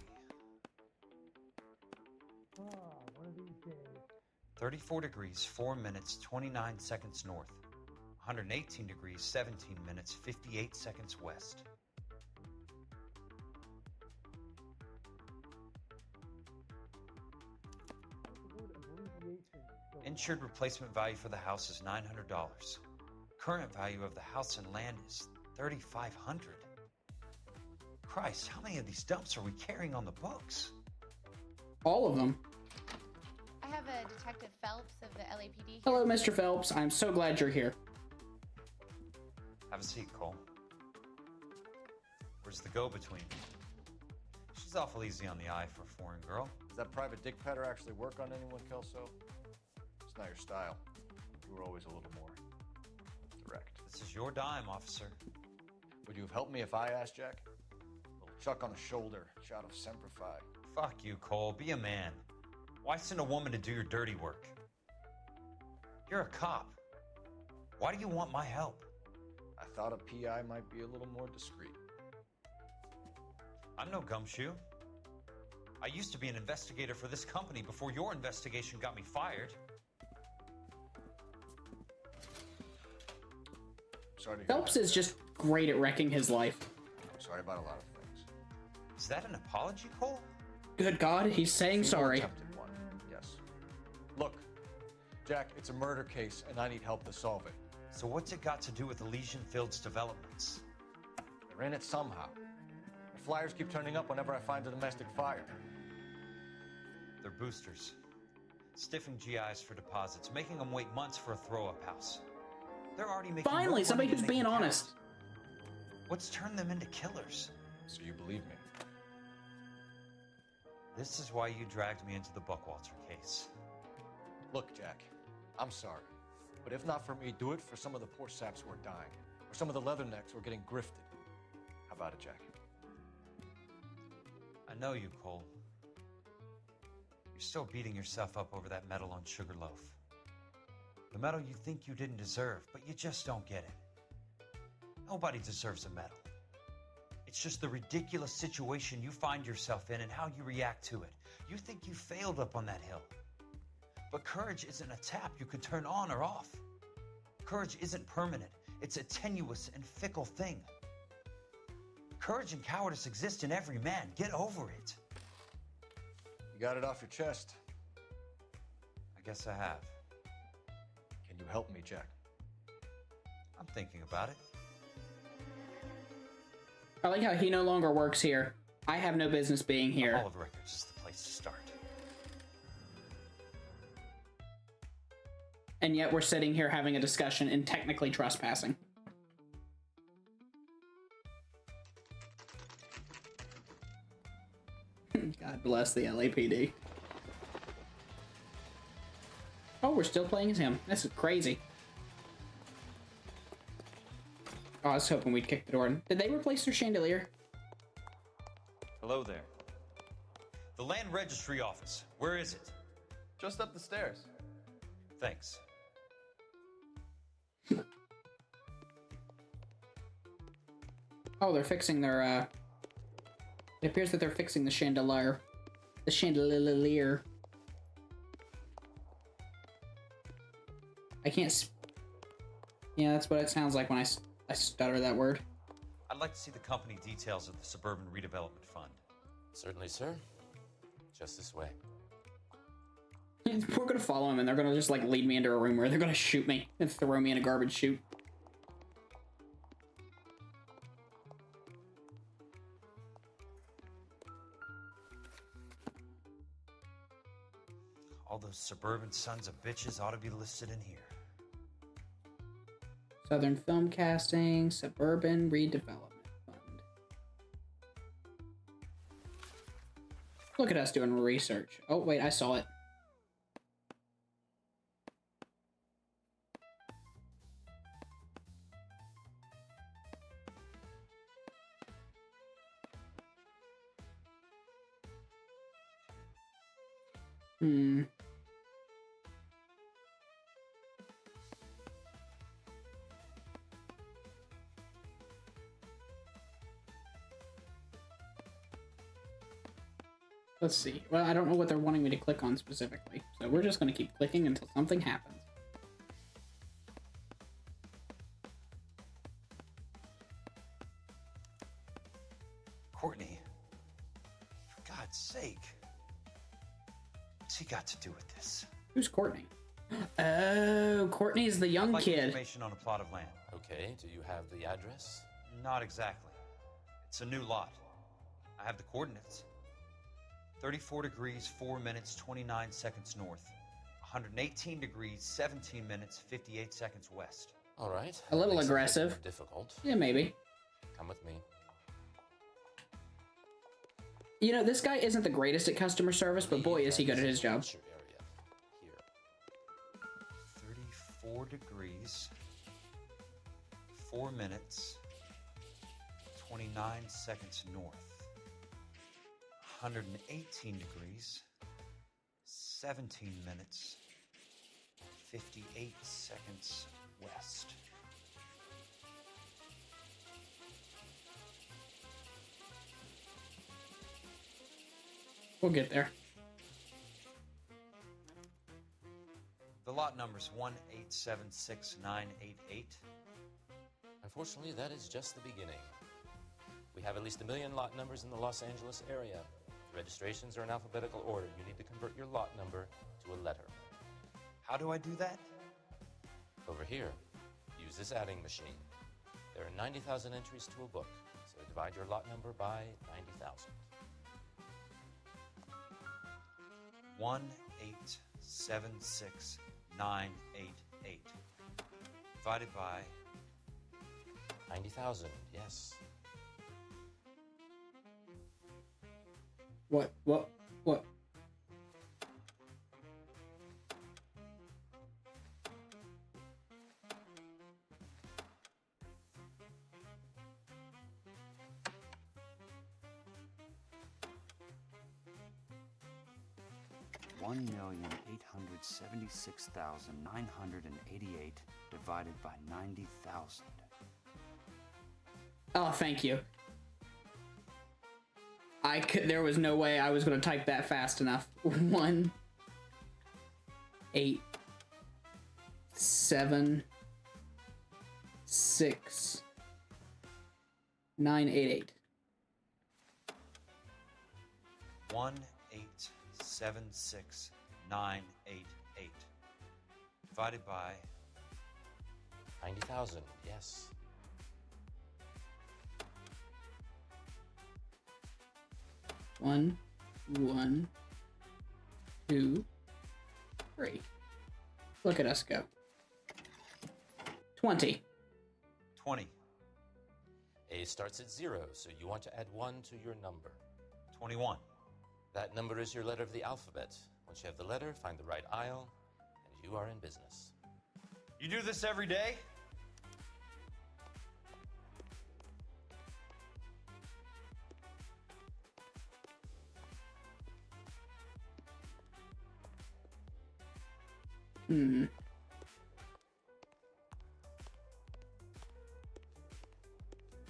34 degrees, 4 minutes, 29 seconds north. 118 degrees, 17 minutes, 58 seconds west. Insured replacement value for the house is $900. Current value of the house and land is $3,500. Christ, how many of these dumps are we carrying on the books? All of them. I have a Detective Phelps of the LAPD here. Hello, Mr. Phelps. I'm so glad you're here. Have a seat, Cole. Where's the go-between? She's awful easy on the eye for a foreign girl. Does that private dick petter actually work on anyone, Kelso? It's not your style. You were always a little more direct. This is your dime, officer. Would you have helped me if I asked, Jack? A little chuck on the shoulder, shot of Semper Fi. Fuck you, Cole. Be a man. Why send a woman to do your dirty work? You're a cop. Why do you want my help? I thought a PI might be a little more discreet. I'm no gumshoe. I used to be an investigator for this company before your investigation got me fired. Sorry to Phelps is just great at wrecking his life. I'm sorry about a lot of things. Is that an apology, Cole? Good God, he's saying sorry. Attempted one, yes. Look, Jack, it's a murder case, and I need help to solve it. So what's it got to do with Elysian Fields developments? They're in it somehow. The flyers keep turning up whenever I find a domestic fire. They're boosters. Stiffing GIs for deposits, making them wait months for a throw-up house. They're already making Finally, more somebody money who's than they being can honest. count. What's turned them into killers? So you believe me? This is why you dragged me into the Buckwalter case. Look, Jack, I'm sorry. But if not for me, do it for some of the poor saps who are dying. Or some of the leathernecks who are getting grifted. How about it, Jack? I know you, Cole. You're still beating yourself up over that medal on Sugarloaf. The medal you think you didn't deserve, but you just don't get it. Nobody deserves a medal. It's just the ridiculous situation you find yourself in and how you react to it. You think you failed up on that hill. But courage isn't a tap you can turn on or off. Courage isn't permanent. It's a tenuous and fickle thing. Courage and cowardice exist in every man. Get over it. You got it off your chest. I guess I have. Can you help me, Jack? I'm thinking about it. I like how he no longer works here. I have no business being The here. Hall of Records is the place to start. And yet we're sitting here having a discussion and technically trespassing. God bless the LAPD. Oh, we're still playing as him. This is crazy. Oh, I was hoping we'd kick the door in. Did they replace their chandelier? Hello there. The Land Registry Office. Where is it? Just up the stairs. Thanks. Oh, they're fixing their, It appears that they're fixing the chandelier. The chandelier. I can't Yeah, that's what it sounds like when I stutter that word. I'd like to see the company details of the Suburban Redevelopment Fund. Certainly, sir. Just this way. We're gonna follow him and they're gonna just like lead me into a room where they're gonna shoot me and throw me in a garbage chute. All those suburban sons of bitches ought to be listed in here. Southern Film Casting, Suburban Redevelopment Fund. Look at us doing research. Oh, wait, I saw it. Let's see. Well, I don't know what they're wanting me to click on specifically, so we're just going to keep clicking until something happens. Courtney, for God's sake, what's he got to do with this? Who's Courtney? Oh, Courtney's the young I'd like kid. Information on a plot of land. Okay, do you have the address? Not exactly. It's a new lot. I have the coordinates. 34 degrees, 4 minutes, 29 seconds north. 118 degrees, 17 minutes, 58 seconds west. All right. A little Makes it aggressive. more difficult. Yeah, maybe. Come with me. You know, this guy isn't the greatest at customer service, but boy, is he good at his job. 34 degrees, 4 minutes, 29 seconds north. 118 degrees, 17 minutes, 58 seconds west. We'll get there. The lot number's 1876988. Unfortunately, that is just the beginning. We have at least 1 million lot numbers in the Los Angeles area. Registrations are in alphabetical order. You need to convert your lot number to a letter. How do I do that? Over here, use this adding machine. There are 90,000 entries to a book, so divide your lot number by 90,000. 1876988 divided by 90,000, yes. What? 1,876,988 divided by 90,000. Oh, thank you. There was no way I was going to type that fast enough. 1, 8, 7, 6, 9, 8, 8. 1876988 divided by 90,000, yes. One, 2, 3. Look at us go. 20. 20. A starts at 0, so you want to add 1 to your number. 21. That number is your letter of the alphabet. Once you have the letter, find the right aisle, and you are in business. You do this every day?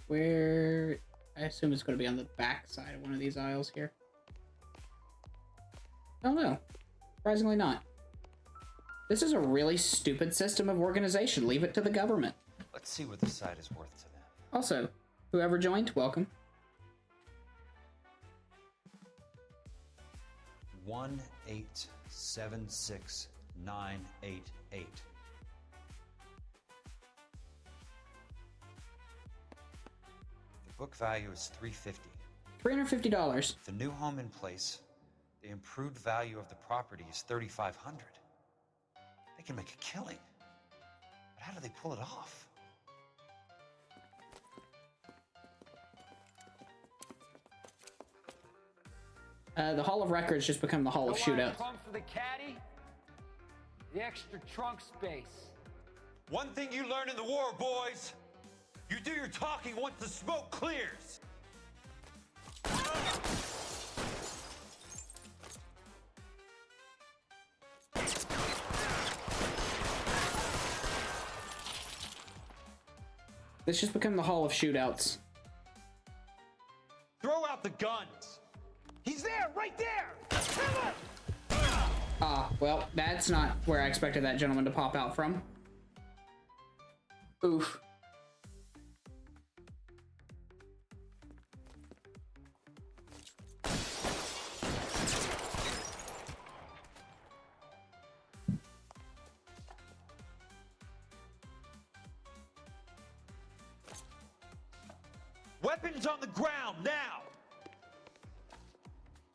Where... I assume it's going to be on the back side of one of these aisles here. Oh no. Surprisingly not. This is a really stupid system of organization. Leave it to the government. Let's see what this side is worth to them. Also, whoever joined, welcome. 1876988. The book value is $350. $350. The new home in place, the improved value of the property is $3,500. They can make a killing. But how do they pull it off? The Hall of Records just become the Hall of Shootouts. Trunk for the caddy. The extra trunk space. One thing you learn in the war, boys. You do your talking once the smoke clears. This just become the Hall of Shootouts. Throw out the guns. He's there, right there. Ah, well, that's not where I expected that gentleman to pop out from. Oof. Weapons on the ground, now!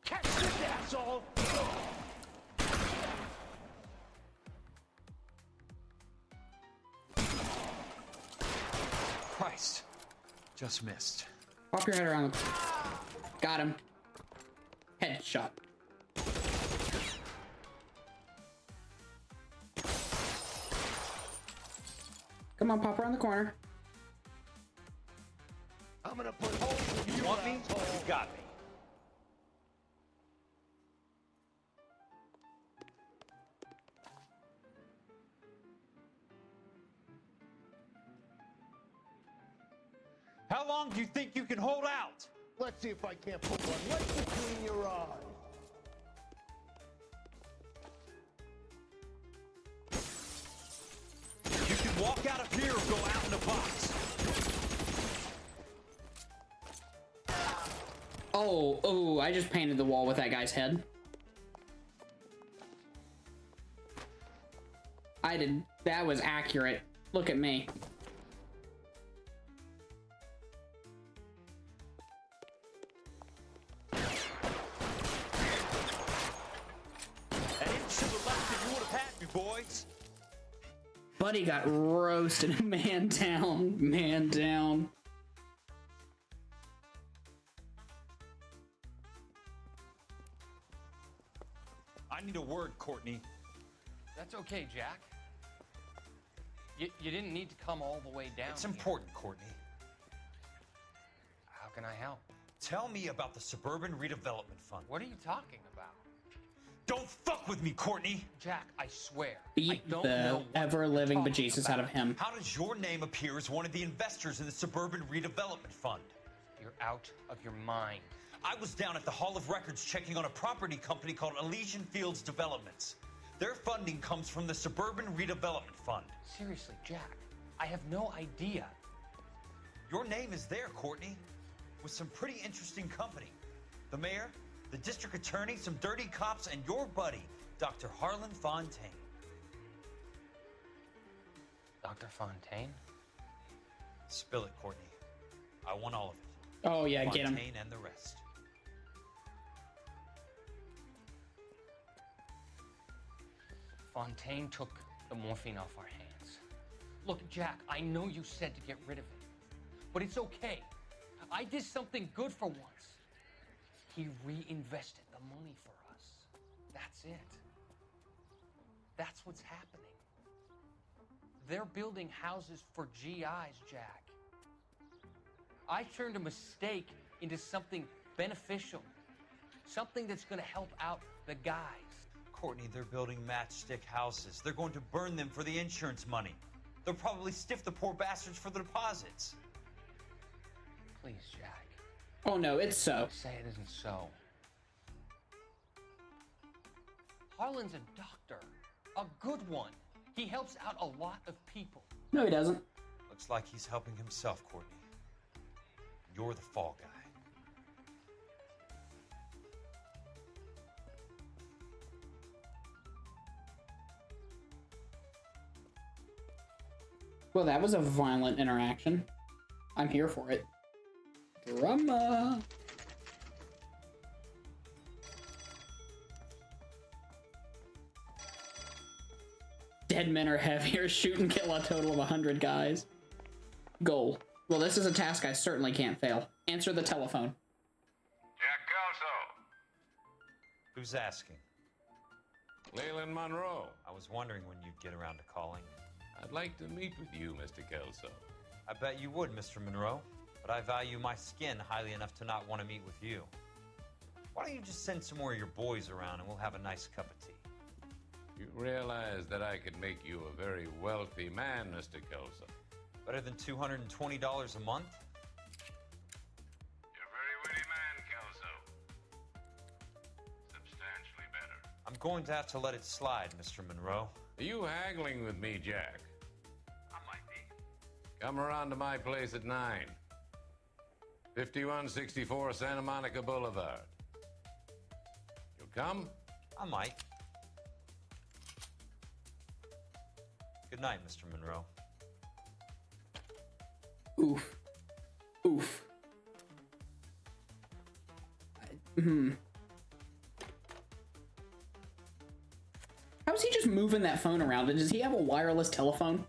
Catch this, asshole! Christ. Just missed. Pop your head around. Got him. Headshot. Come on, pop around the corner. I'm gonna put holes in you. Want me? You got me. How long do you think you can hold out? Let's see if I can't put one right between your eyes. You can walk out of here or go out in the box. Oh, I just painted the wall with that guy's head. I did. That was accurate. Look at me. Boys. Buddy got roasted. Man down. Man down. I need a word, Courtney. That's okay, Jack. You didn't need to come all the way down. It's important, Courtney. How can I help? Tell me about the Suburban Redevelopment Fund. What are you talking about? Don't fuck with me, Courtney! Jack, I swear. Beat the ever-living bejesus out of him. How does your name appear as one of the investors in the Suburban Redevelopment Fund? You're out of your mind. I was down at the Hall of Records checking on a property company called Elysian Fields Developments. Their funding comes from the Suburban Redevelopment Fund. Seriously, Jack, I have no idea. Your name is there, Courtney, with some pretty interesting company. The mayor, the district attorney, some dirty cops, and your buddy, Dr. Harlan Fontaine. Dr. Fontaine? Spill it, Courtney. I want all of it. Oh, yeah, Fontaine get him. Fontaine and the rest. Fontaine took the morphine off our hands. Look, Jack, I know you said to get rid of it, but it's okay. I did something good for once. He reinvested the money for us. That's it. That's what's happening. They're building houses for GIs, Jack. I turned a mistake into something beneficial, something that's going to help out the guys. Courtney, they're building matchstick houses. They're going to burn them for the insurance money. They'll probably stiff the poor bastards for the deposits. Please, Jack. Oh no, it's so. Say it isn't so. Harlan's a doctor. A good one. He helps out a lot of people. No, he doesn't. Looks like he's helping himself, Courtney. You're the fall guy. Well, that was a violent interaction. I'm here for it. Drama. Dead men are heavier. Shoot and kill a total of 100 guys. Goal. Well, this is a task I certainly can't fail. Answer the telephone. Jack Kelso. Who's asking? Leland Monroe. I was wondering when you'd get around to calling. I'd like to meet with you, Mr. Kelso. I bet you would, Mr. Monroe. But I value my skin highly enough to not want to meet with you. Why don't you just send some more of your boys around and we'll have a nice cup of tea? You realize that I could make you a very wealthy man, Mr. Kelso. Better than $220 a month? You're a very witty man, Kelso. Substantially I'm going to have to let it slide, Mr. Monroe. Are you haggling with me, Jack? I might be. Come around to my place at 9. 5164 Santa Monica Boulevard. You'll come? I might. Good night, Mr. Monroe. Oof. Oof. How's he just moving that phone around? Does he have a wireless telephone?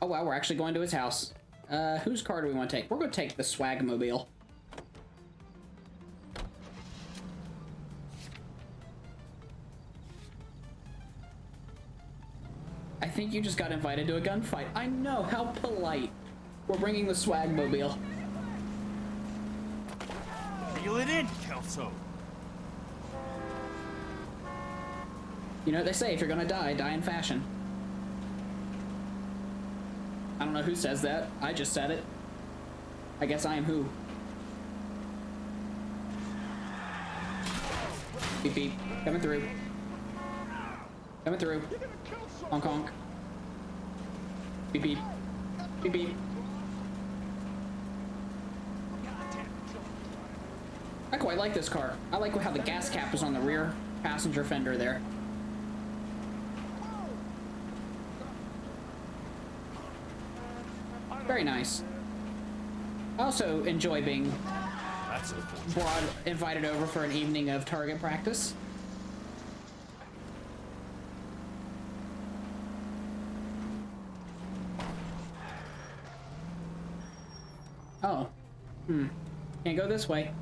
Oh wow, we're actually going to his house. Whose car do we want to take? We're going to take the Swagmobile. I think you just got invited to a gunfight. I know, how polite. We're bringing the Swagmobile. Reel it in, Kelso. You know what they say, if you're gonna die, die in fashion. I don't know who says that. I just said it. I guess I am who. Beep beep. Coming through. Coming through. Honk honk. Beep beep. Beep beep. I quite like this car. I like how the gas cap is on the rear passenger fender there. Very nice. I also enjoy being invited over for an evening of target practice. Oh. Can't go this way.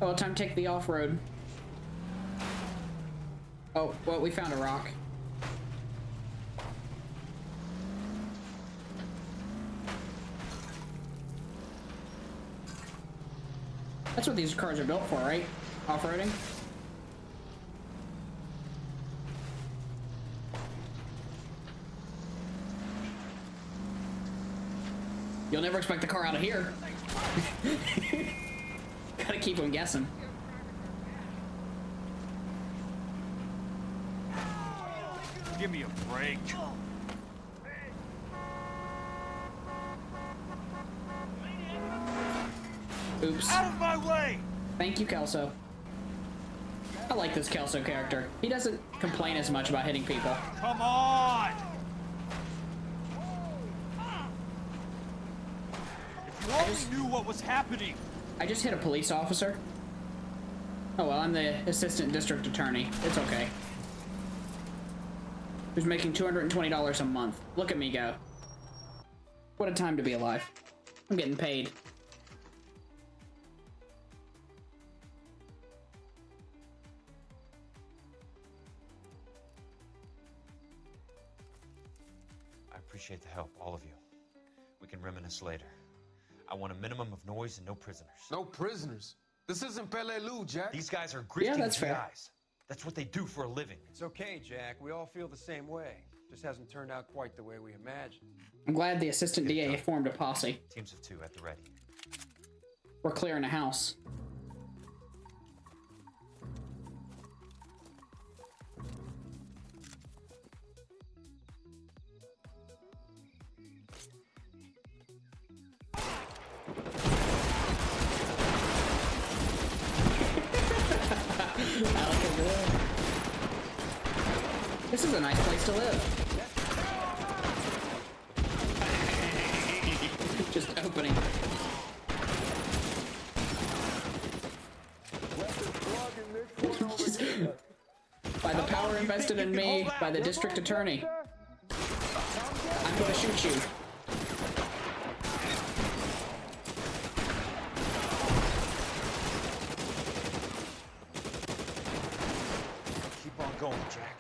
Oh, time to take the off-road. Oh, well, we found a rock. That's what these cars are built for, right? Off-roading? You'll never expect the car out of here. Gotta keep them guessing. Give me a break. Oops. Out of my way! Thank you, Kelso. I like this Kelso character. He doesn't complain as much about hitting people. Come on! If you only knew what was happening. I just hit a police officer. Oh well, I'm the assistant district attorney. It's okay. Who's making $220 a month. Look at me go. What a time to be alive. I'm getting paid. I appreciate the help, all of you. We can reminisce later. I want a minimum of noise and no prisoners. No prisoners? This isn't Peleliu, Jack. These guys are grifting Yeah, that's fair. GIs. That's what they do for a living. It's okay, Jack. We all feel the same way. Just hasn't turned out quite the way we imagined. I'm glad the assistant DA formed a posse. Teams of 2 at the ready. We're clearing a house. This is a nice place to live. Just opening. By the power invested in me by the district attorney, I'm going to shoot you. Keep on going, Jack.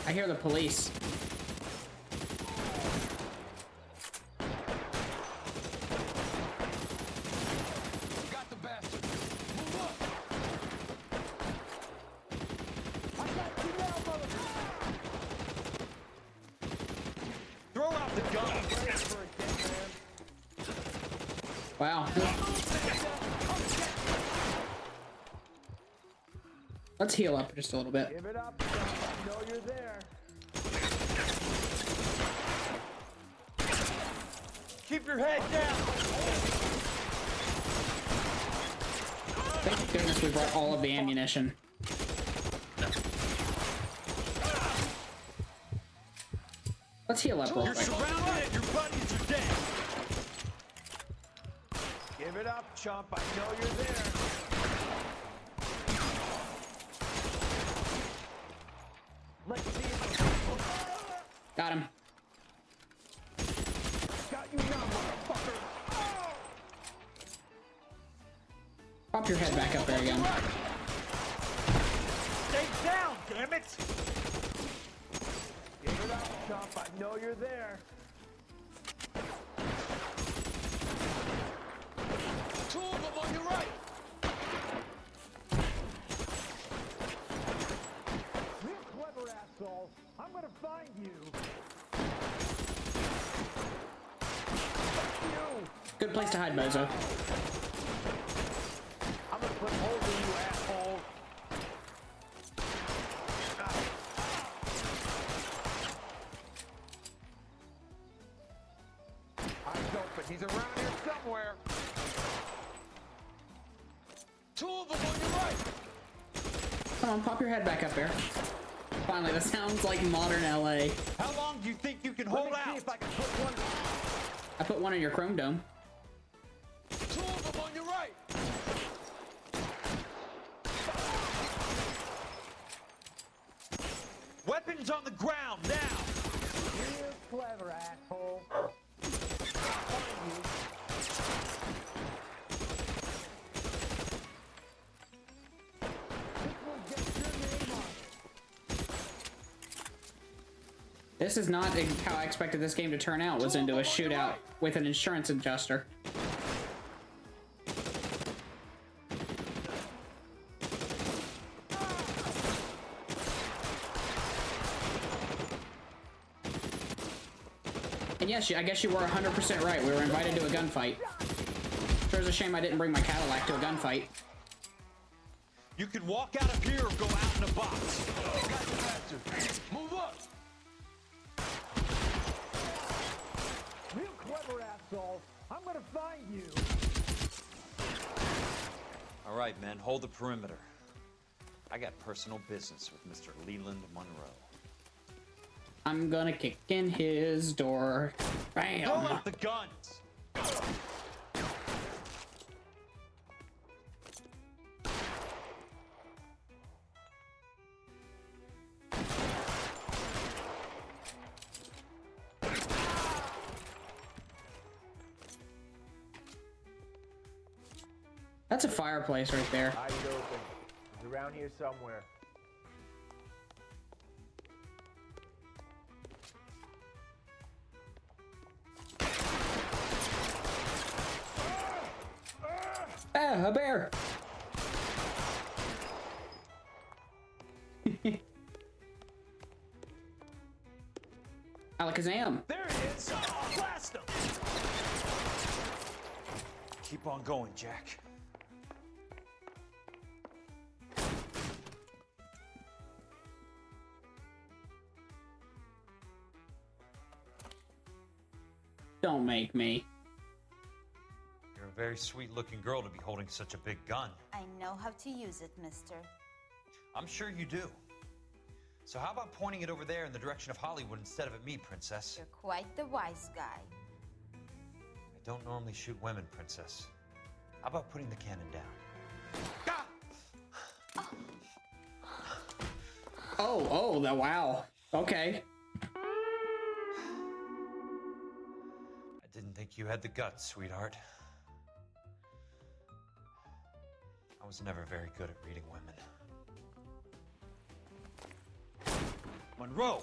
I hear the police. Got the bastard. Move up. I got you now, motherfucker. Throw out the gun! Wow. Let's heal up just a little bit. Give it up, son. I know you're there. Keep your head down. Thank goodness we brought all of the ammunition. Let's heal up real You're quick. surrounded and your buddies are dead. Give it up, chump. I know you're there. Let's see if Got him. got you now, motherfucker. Pop your head back up there again. Stay down, damn it. Give it up, chump. I know you're there. Two of them on your right. Real clever asshole. I'm gonna find you. Fuck you. Good place to hide, Bozo. I'm gonna put holes in you, asshole. Eyes open. He's around here somewhere. Two of them on your right. Come on, pop your head back up there. Finally, that sounds like modern LA. How long do you think you can hold out? See if I can put one. I put one in your Chrome Dome. Two of them on your right. Weapons on the ground now. Real clever, asshole. This is not how I expected this game to turn out. Was into a shootout with an insurance adjuster. And yes, I guess you were 100% right. We were invited to a gunfight. Sure, it's a shame I didn't bring my Cadillac to a gunfight. You can walk out of here or go out in a box. Move up. Real clever, asshole. I'm gonna find you. All right, men, hold the perimeter. I got personal business with Mr. Leland Monroe. I'm gonna kick in his door. Bam! Throw out the guns. That's a fireplace right there. Eyes open. He's around here somewhere. Ah, a bear! Alakazam! There it is. Blast him. Keep on going, Jack. Don't make me. You're a very sweet-looking girl to be holding such a big gun. I know how to use it, mister. I'm sure you do. So how about pointing it over there in the direction of Hollywood instead of at me, Princess? You're quite the wise guy. I don't normally shoot women, Princess. How about putting the cannon down? Oh, wow. Okay. I didn't think you had the guts, sweetheart. I was never very good at reading women. Monroe!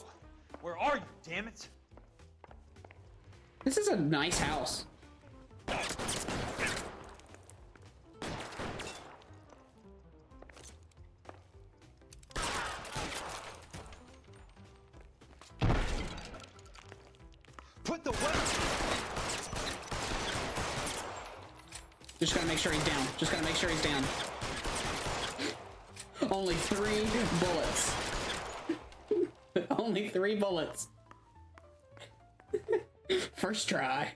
Where are you, damn it? This is a nice house. Put the weapon! Just gotta make sure he's down. Just gotta make sure he's down. Only 3 bullets. Only 3 bullets. First try.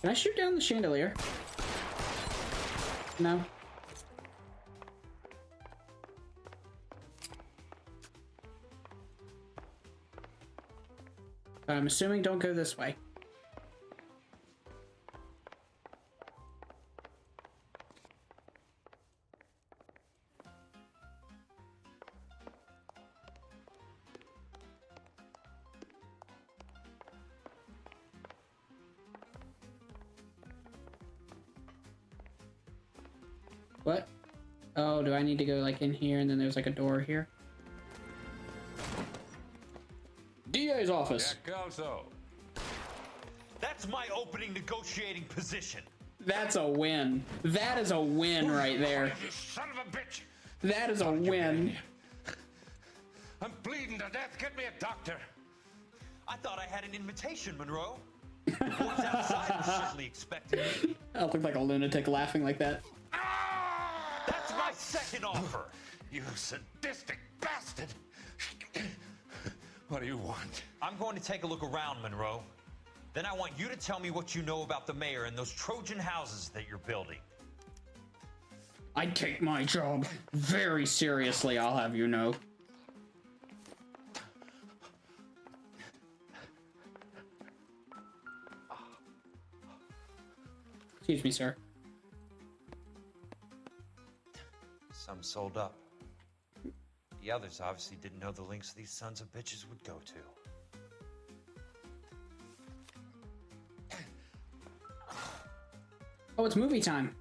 Can I shoot down the chandelier? No. I'm assuming don't go this way. What? Oh, do I need to go like in here and then there's like a door here? DA's office. Jack Kelso. That's my opening negotiating position. That's a win. That is a win right there. You son of a bitch. That is a win. I'm bleeding to death. Get me a doctor. I thought I had an invitation, Monroe. The boys outside were certainly expecting me. I look like a lunatic laughing like that. That's my second offer. You sadistic bastard. What do you want? I'm going to take a look around, Monroe. Then I want you to tell me what you know about the mayor and those Trojan houses that you're building. I take my job very seriously, I'll have you know. Excuse me, sir. Some sold up. The others obviously didn't know the lengths these sons of bitches would go to. Oh, it's movie time.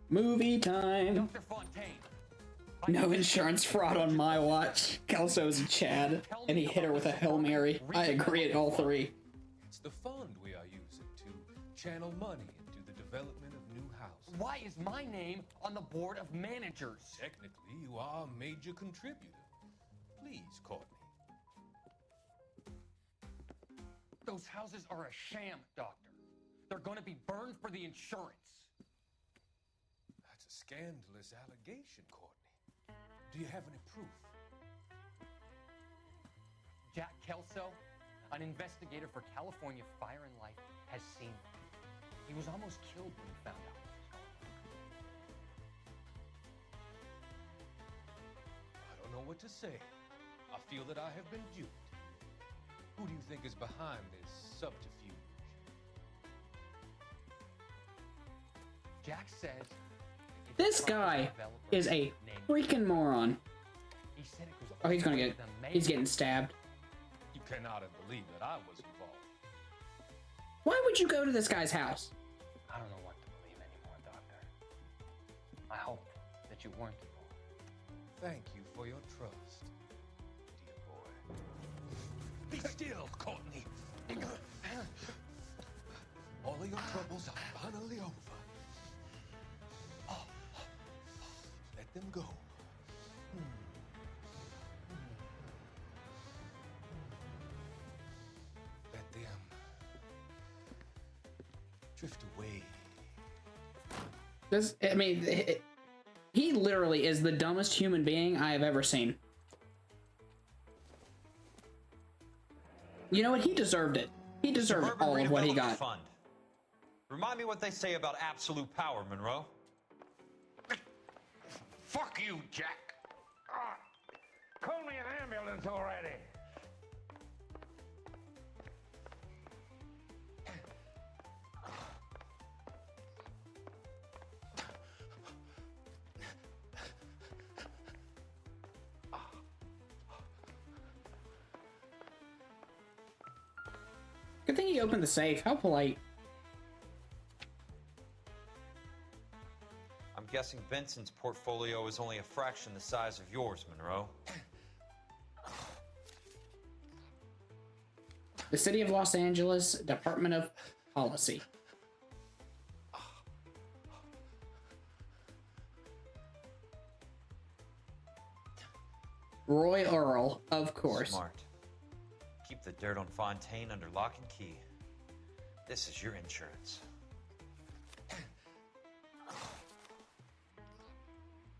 Movie time. No insurance fraud on my watch. Kelso's a Chad, and he hit her with a Hail Mary. I agree at all 3. It's the fund we are using to channel money into the development of new houses. Why is my name on the board of managers? Technically, you are a major contributor. Please, Courtney. Those houses are a sham, Doctor. They're going to be burned for the insurance. That's a scandalous allegation, Courtney. Do you have any proof? Jack Kelso, an investigator for California Fire and Life, has seen me. He was almost killed when he found out what was going on. I don't know what to say. I feel that I have been duped. Who do you think is behind this subterfuge? Jack says... This guy is a freaking moron. He said it was Oh, he's getting stabbed. You cannot believe that I was involved. Why would you go to this guy's house? I don't know what to believe anymore, Doctor. I hope that you weren't involved. Thank you for your trust, dear boy. Be still, Courtney. All of your troubles are finally over. Let them go. Let them drift away. He literally is the dumbest human being I have ever seen. You know what? He deserved it. He deserved Suburban all of what he Redevelopment got. Fund. Remind me what they say about absolute power, Monroe. Fuck you, Jack. Call me an ambulance already. Good thing he opened the safe. How polite. I'm guessing Benson's portfolio is only a fraction the size of yours, Monroe. The City of Los Angeles Department of Policy. Roy Earl, of course. Smart. Keep the dirt on Fontaine under lock and key. This is your insurance.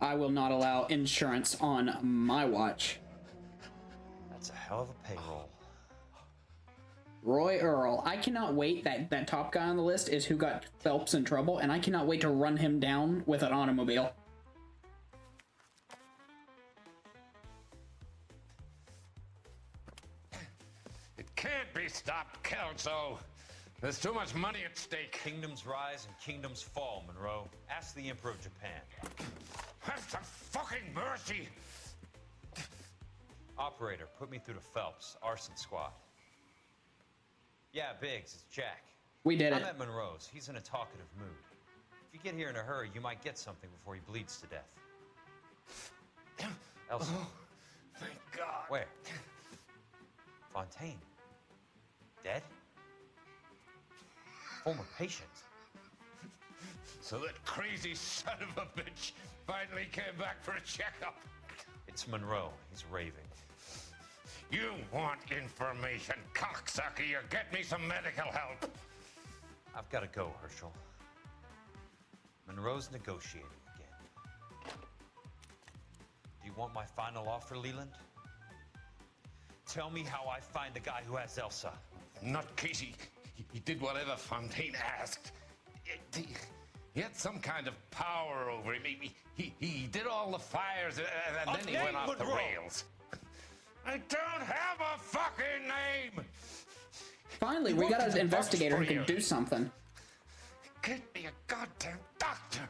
I will not allow insurance on my watch. That's a hell of a payroll. Roy Earl. I cannot wait. That top guy on the list is who got Phelps in trouble, and I cannot wait to run him down with an automobile. It can't be stopped, Kelso. There's too much money at stake. Kingdoms rise and kingdoms fall, Monroe. Ask the Emperor of Japan. Have some fucking mercy! Operator, put me through to Phelps, arson squad. Yeah, Biggs, it's Jack. We did I'm it. at Monroe's. He's in a talkative mood. If you get here in a hurry, you might get something before he bleeds to death. Elsa. Oh, thank God. Where? Fontaine. Dead? Former patient. So that crazy son of a bitch finally came back for a checkup. It's Monroe. He's raving. You want information, cocksucker. You get me some medical help. I've got to go, Herschel. Monroe's negotiating again. Do you want my final offer, Leland? Tell me how I find the guy who has Elsa. Not Casey. He did whatever Fontaine asked. He had some kind of power over him. He did all the fires, and then he went off the rails. I don't have a fucking name! Finally, we got an investigator who can do something. Get me a goddamn doctor!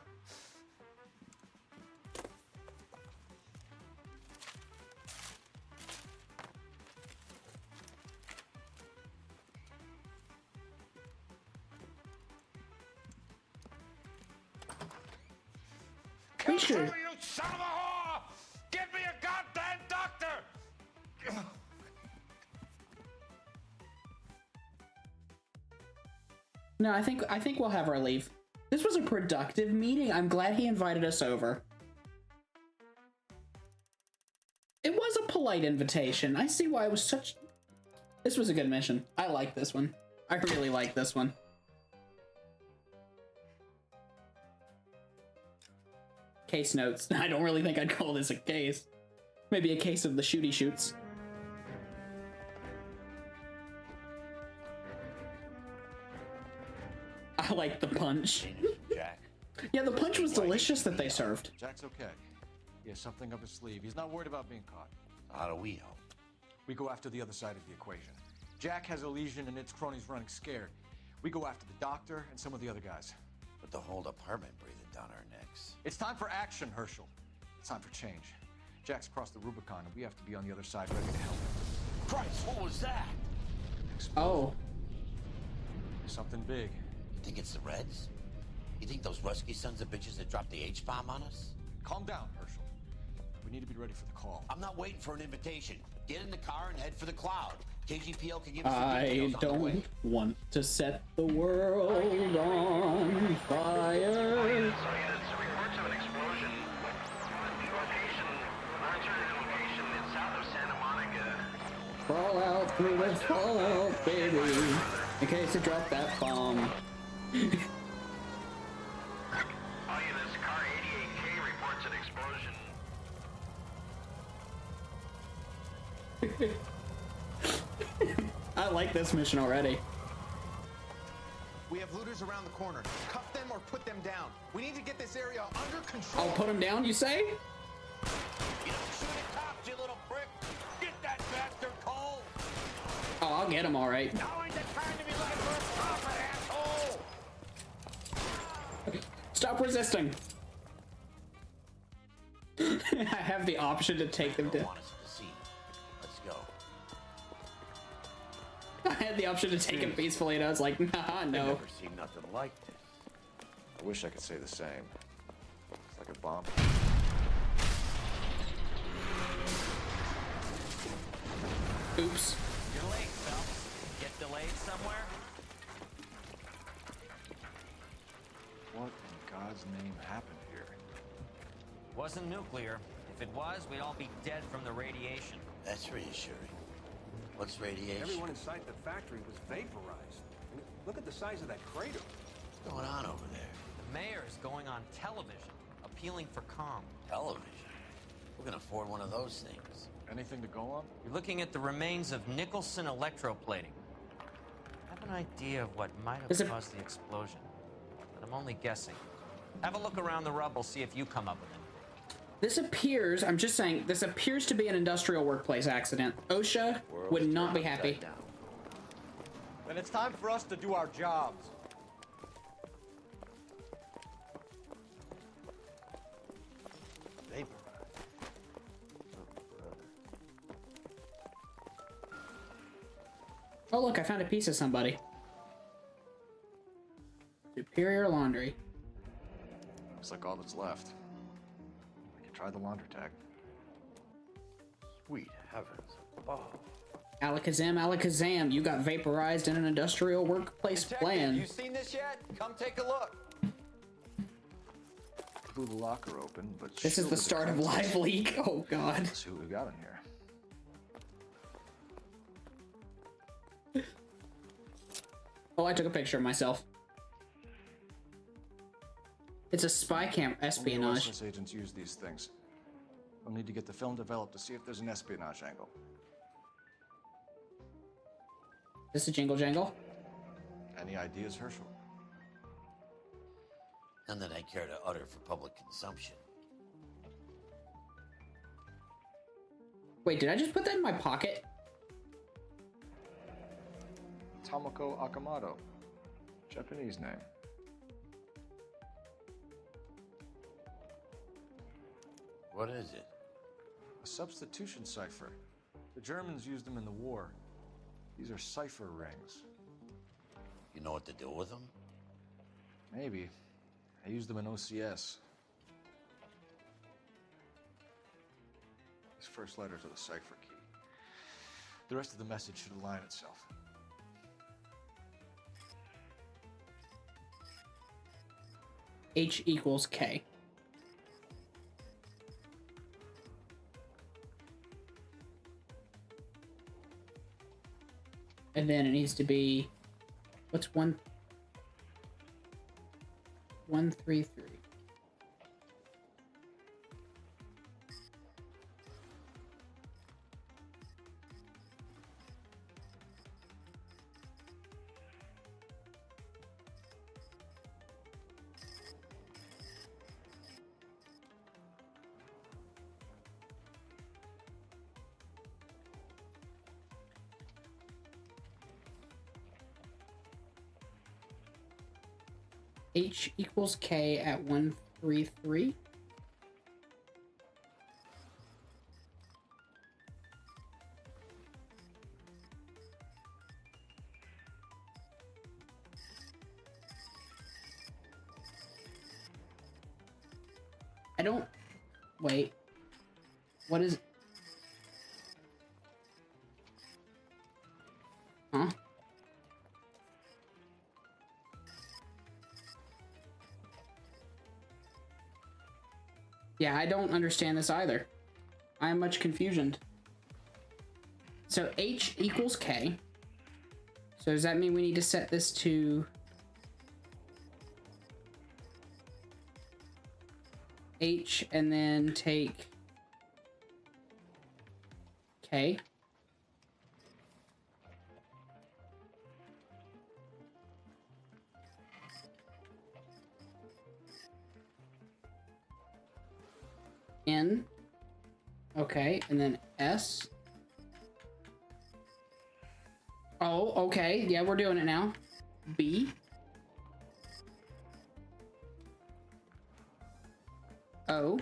We should. You son of a whore! Get me a goddamn doctor! No, I think we'll have our leave. This was a productive meeting. I'm glad he invited us over. It was a polite invitation. I see why it was such... This was a good mission. I like this one. I really like this one. Case notes. I don't really think I'd call this a case. Maybe a case of the shooty shoots. I like the punch. Jack. Yeah, the punch was delicious that they served. Jack's okay. He has something up his sleeve. He's not worried about being caught. How do we help? We go after the other side of the equation. Jack has a lesion and its cronies running scared. We go after the doctor and some of the other guys. But the whole department breathing down our necks. It's time for action, Herschel. It's time for change. Jack's crossed the Rubicon and we have to be on the other side ready to help him. Christ, what was that? Oh. Something big. You think it's the Reds? You think those Rusky sons of bitches that dropped the H-bomb on us? Calm down, Herschel. We need to be ready for the call. I'm not waiting for an invitation. Get in the car and head for the cloud. KGPL can give us the I details on the way. don't want to set the world on fire. Crawl out through the fallout, baby, in case you drop that bomb. Car 88K reports an explosion. I like this mission already. We have looters around the corner. Cuff them or put them down. We need to get this area under control. I'll put him down, you say? You don't shoot at cops, you little prick! Get that bastard Cole! Oh, I'll get him all right. Now ain't the time to be looking for a profit, asshole! Stop resisting. I have the option to take them down. Let's go. I had the option to take him peacefully, and I was like, nah, I've no. never seen nothing like this. I wish I could say the same. It's like a bomb. Oops. You're late, Phelps. Get somewhere? What in God's name happened here? Wasn't nuclear. If it was, we'd all be dead from the radiation. That's reassuring. What's radiation? Everyone inside the factory was vaporized. I mean, look at the size of that crater. What's going on over there? The mayor is going on television, appealing for calm. Television? Who can afford one of those things? Anything to go on? You're looking at the remains of Nicholson electroplating. I have an idea of what might have caused the explosion, but I'm only guessing. Have a look around the rubble, see if you come up with anything. This appears, I'm just saying, this appears to be an industrial workplace accident. OSHA would not be happy. Then it's time for us to do our jobs. Oh look, I found a piece of somebody. Superior Laundry. Looks like all that's left. We can try the laundry tag. Sweet heavens above. Alakazam, Alakazam, you got vaporized in an industrial workplace plan. You seen this yet? Come take a look. Blew the locker open, but This is the start of live leak. Oh god. Let's see what we got in here. Oh, I took a picture of myself. It's a spy cam espionage. Only agents use these things. We'll need to get the film developed to see if there's an espionage angle. This is Jingle Jangle. Any ideas, Herschel? None that I care to utter for public consumption. Wait, did I just put that in my pocket? Tomoko Akamoto. Japanese name. What is it? A substitution cipher. The Germans used them in the war. These are cipher rings. You know what to do with them? Maybe. I used them in OCS. These first letters are the cipher key. The rest of the message should align itself. H equals K. And then it needs to be, what's 133. H equals K at 133. I don't... Wait. What is... Huh? Yeah, I don't understand this either. I am much confusioned. So H equals K. So does that mean we need to set this to H and then take K? N. Okay, and then S. Oh, okay. Yeah, we're doing it now. B. O.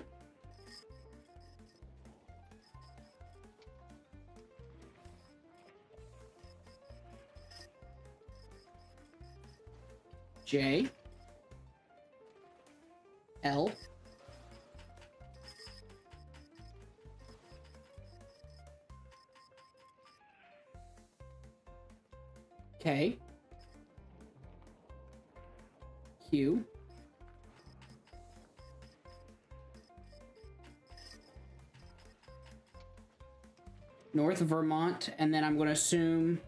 J. L. Okay. Q. North Vermont, and then I'm going to assume...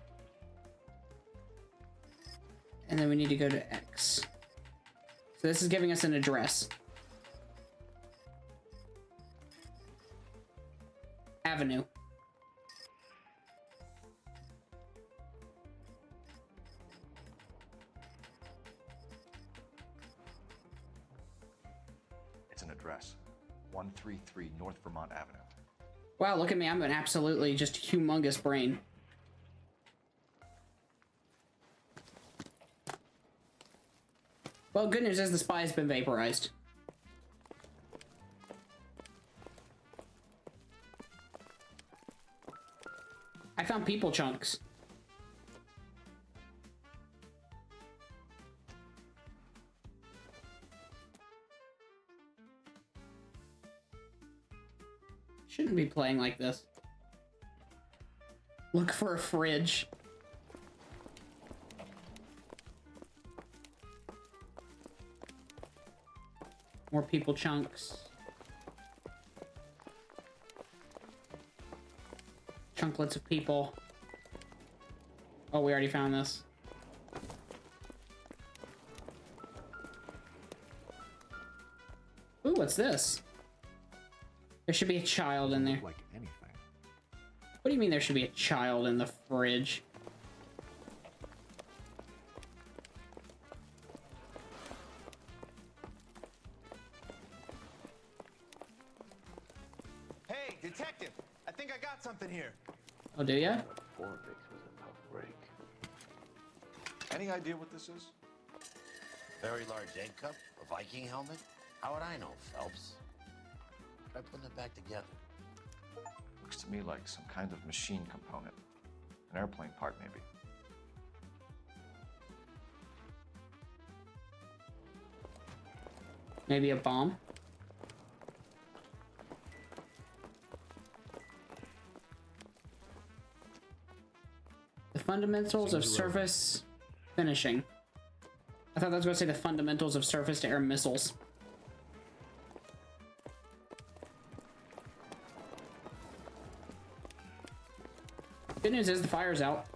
And then we need to go to X. So this is giving us an address. Avenue. It's an address. 133 North Vermont Avenue. Wow, look at me. I'm an absolutely just humongous brain. Well, good news is the spy has been vaporized. I found people chunks. Shouldn't be playing like this. Look for a fridge. More people chunks. Chunklets of people. Oh, we already found this. Ooh, what's this? There should be a child in there. Like anything. What do you mean there should be a child in the fridge? Hey, detective! I think I got something here. Oh, do ya? Vortex was a tough break. Any idea what this is? Very large egg cup? A Viking helmet? How would I know, Phelps? Try putting it back together. Looks to me like some kind of machine component. An airplane part, maybe. Maybe a bomb? The fundamentals of surface finishing. I thought that was going to say the fundamentals of surface-to-air missiles. Good news is the fire's out.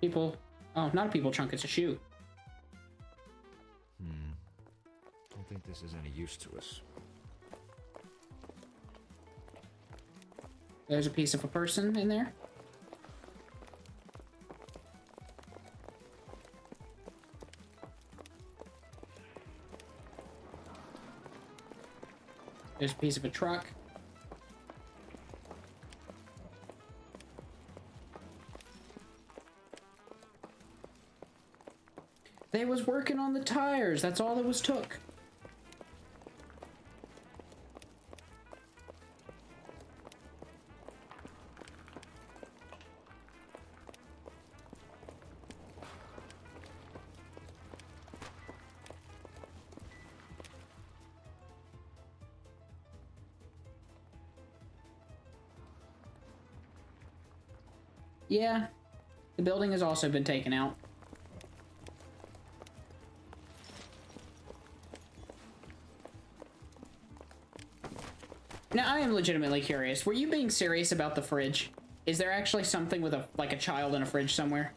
People... Oh, not a people chunk, it's a shoe. Don't think this is any use to us. There's a piece of a person in there. There's a piece of a truck. They was working on the tires. That's all that was took. Yeah, the building has also been taken out. Now, I am legitimately curious. Were you being serious about the fridge? Is there actually something with a child in a fridge somewhere?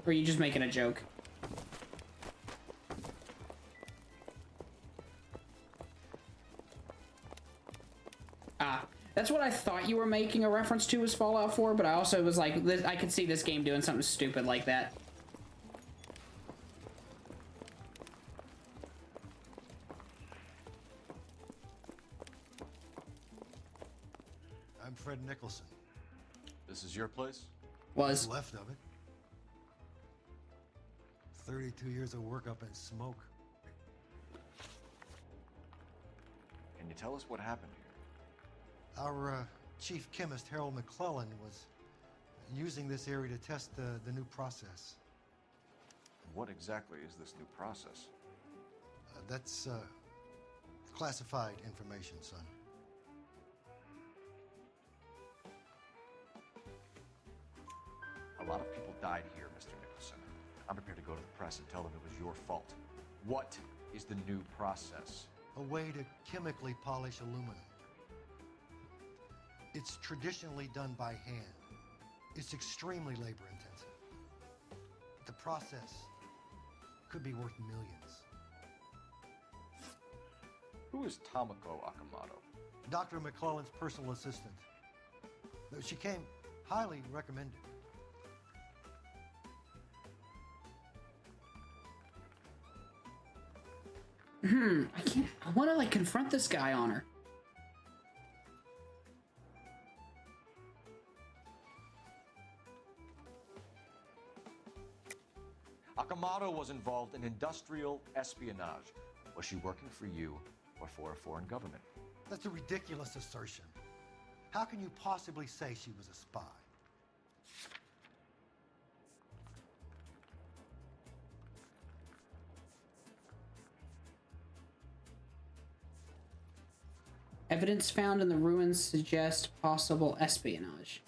Or are you just making a joke? That's what I thought you were making a reference to was Fallout 4, but I also was like, I could see this game doing something stupid like that. I'm Fred Nicholson. This is your place? Was. What's left of it. 32 years of work up in smoke. Can you tell us what happened here? Our chief chemist, Harold McClellan, was using this area to test the new process. What exactly is this new process? That's classified information, son. A lot of people died here, Mr. Nicholson. I'm prepared to go to the press and tell them it was your fault. What is the new process? A way to chemically polish aluminum. It's traditionally done by hand. It's extremely labor intensive. The process could be worth millions. Who is Tomoko Akamoto? Dr. McClellan's personal assistant. She came highly recommended. I want to, like, confront this guy on her. Akamoto was involved in industrial espionage. Was she working for you or for a foreign government? That's a ridiculous assertion. How can you possibly say she was a spy? Evidence found in the ruins suggests possible espionage.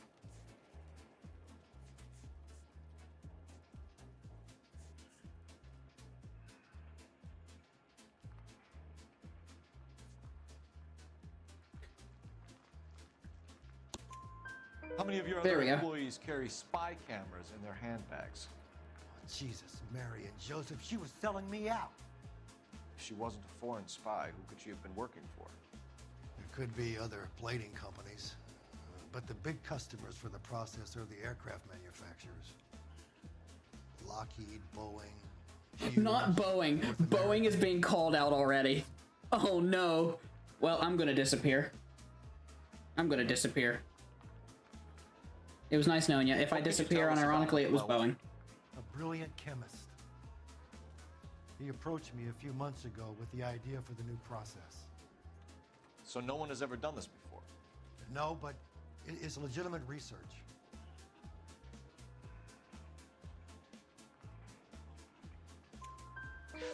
How many of your There other we go. employees carry spy cameras in their handbags? Jesus, Mary and Joseph, she was selling me out. If she wasn't a foreign spy, who could she have been working for? There could be other plating companies, but the big customers for the process are the aircraft manufacturers. Lockheed, Boeing, Hughes, Not Boeing. Boeing is being called out already. Oh no. Well, I'm gonna disappear. I'm gonna disappear. It was nice knowing you. If I disappear, unironically, it was Boeing. A brilliant chemist. He approached me a few months ago with the idea for the new process. So no one has ever done this before? No, but it's legitimate research.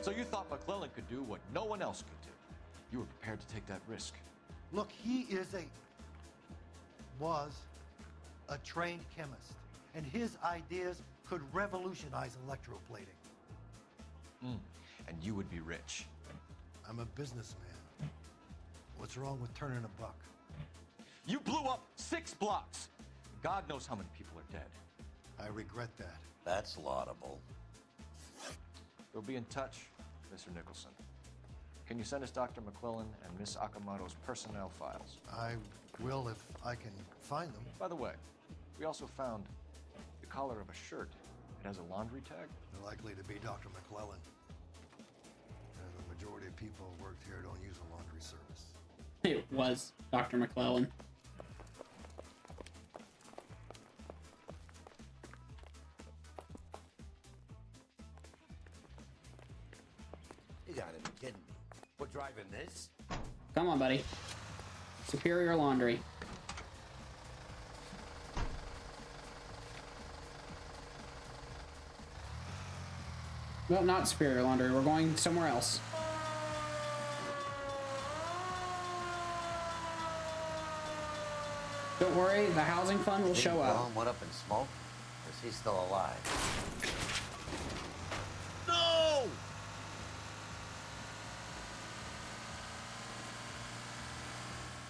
So you thought McClellan could do what no one else could do? You were prepared to take that risk? Look, he was a trained chemist, and his ideas could revolutionize electroplating. And you would be rich. I'm a businessman. What's wrong with turning a buck? You blew up 6 blocks. God knows how many people are dead. I regret that. That's laudable. We'll be in touch, Mr. Nicholson. Can you send us Dr. McClellan and Miss Akamoto's personnel files? I will if I can find them. By the way, we also found the collar of a shirt. It has a laundry tag. They're likely to be Dr. McClellan. The majority of people who worked here don't use a laundry service. It was Dr. McClellan. You gotta be kidding me. We're driving this? Come on, buddy. Superior Laundry. Well, not Superior Laundry. We're going somewhere else. Don't worry, the housing fund will show up. Went up in smoke? Or is he still alive? No!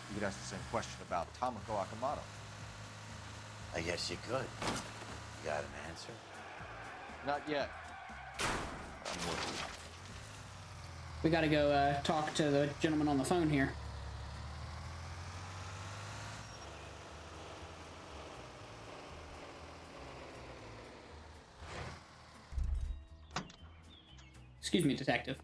You could ask the same question about Tomoko Akamoto. I guess you could. You got an answer? Not yet. I'm working on it. We gotta go talk to the gentleman on the phone here. Excuse me, detective.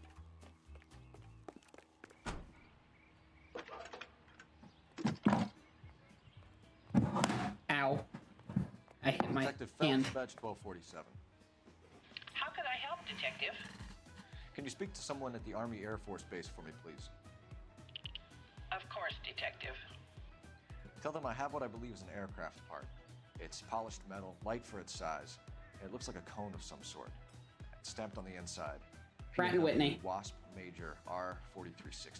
Ow. I hit my Detective hand. Phelps, badge 1247. How can I help, Detective? Can you speak to someone at the Army Air Force Base for me, please? Of course, Detective. Tell them I have what I believe is an aircraft part. It's polished metal, light for its size, and it looks like a cone of some sort. It's stamped on the inside. Pratt and Whitney. Wasp Major R4360.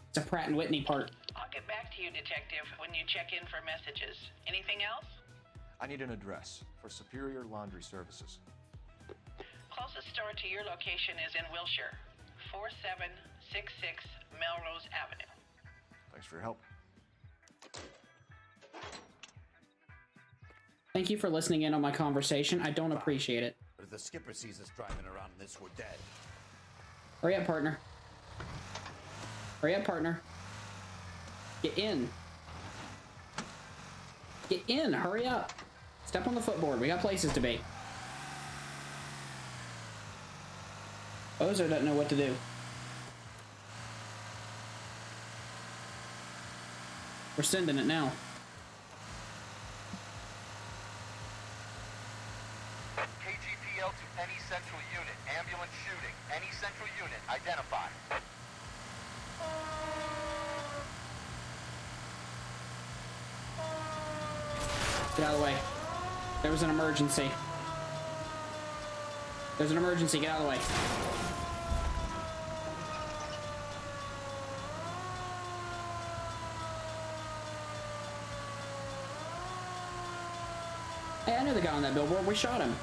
It's a Pratt and Whitney part. I'll get back to you, Detective, when you check in for messages. Anything else? I need an address for Superior Laundry Services. Closest store to your location is in Wilshire, 4766 Melrose Avenue. Thanks for your help. Thank you for listening in on my conversation. I don't appreciate it. But if the skipper sees us driving around in this, we're dead. Hurry up, partner. Hurry up, partner. Get in. Get in. Hurry up. Step on the footboard. We got places to be. Bozo doesn't know what to do. We're sending it now. KGPL to any central unit. Ambulance shooting. Any central unit. Identify. Get out of the way. There was an emergency. There's an emergency. Get out of the way. Hey, I knew the guy on that billboard. We shot him.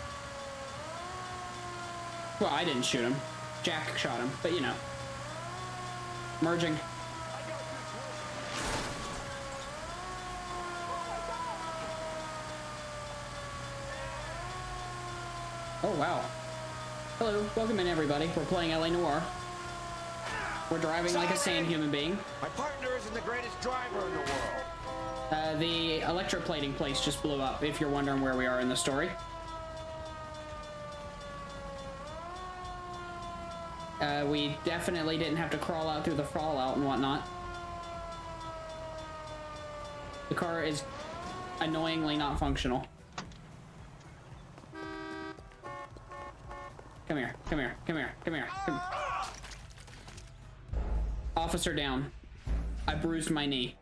Well, I didn't shoot him. Jack shot him, but you know. Merging. Oh, wow. Hello, welcome in everybody. We're playing LA Noire. We're driving like a sane human being. My partner isn't the greatest driver in the world. The electroplating place just blew up, if you're wondering where we are in the story. We definitely didn't have to crawl out through the fallout and whatnot. The car is annoyingly not functional. Come here, come here, come here, come here. Come. Officer down. I bruised my knee.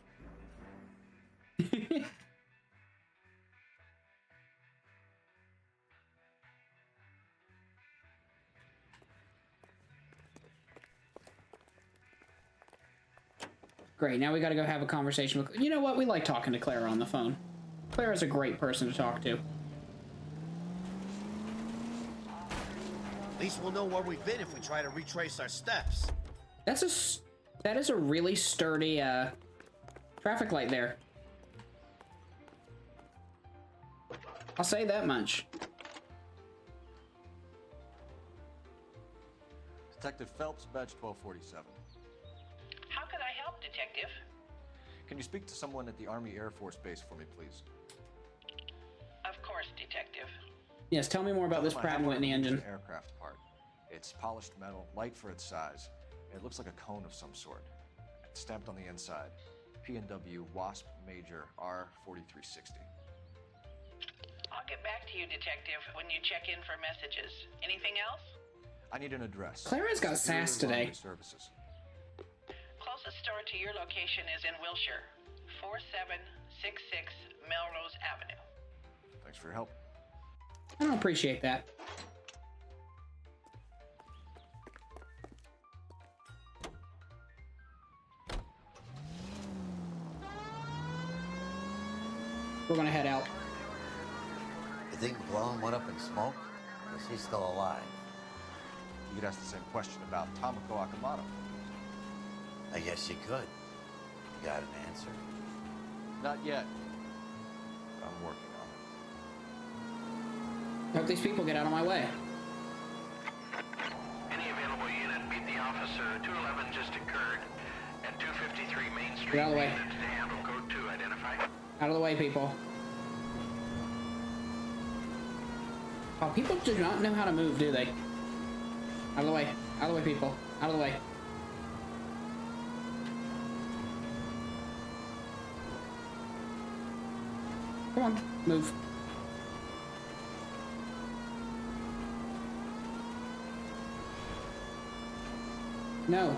Great, now we gotta go have a conversation with... You know what? We like talking to Clara on the phone. Clara's a great person to talk to. At least we'll know where we've been if we try to retrace our steps. That is a really sturdy, traffic light there. I'll say that much. Detective Phelps, badge 1247. How could I help, Detective? Can you speak to someone at the Army Air Force Base for me, please? Of course, Detective. Yes, tell me more about this Pratt & Whitney engine. Aircraft part. It's polished metal, light for its size. It looks like a cone of some sort. It's stamped on the inside. P&W Wasp Major R4360. I'll get back to you, Detective, when you check in for messages. Anything else? I need an address. Clara's got sass today. Services. Closest store to your location is in Wilshire, 4766 Melrose Avenue. Thanks for your help. I don't appreciate that. We're gonna head out. You think McClellan went up in smoke? Or is he still alive? You could ask the same question about Tomoko Akamoto. I guess you could. You got an answer? Not yet. But I'm working on I hope these people get out of my way. Any available unit, meet the officer. 211 just occurred at 253 Main Street. Get out of the way. Unit to handle code 2 identified. Out of the way, people. Oh, people do not know how to move, do they? Out of the way. Out of the way, people. Out of the way. Come on, move. No.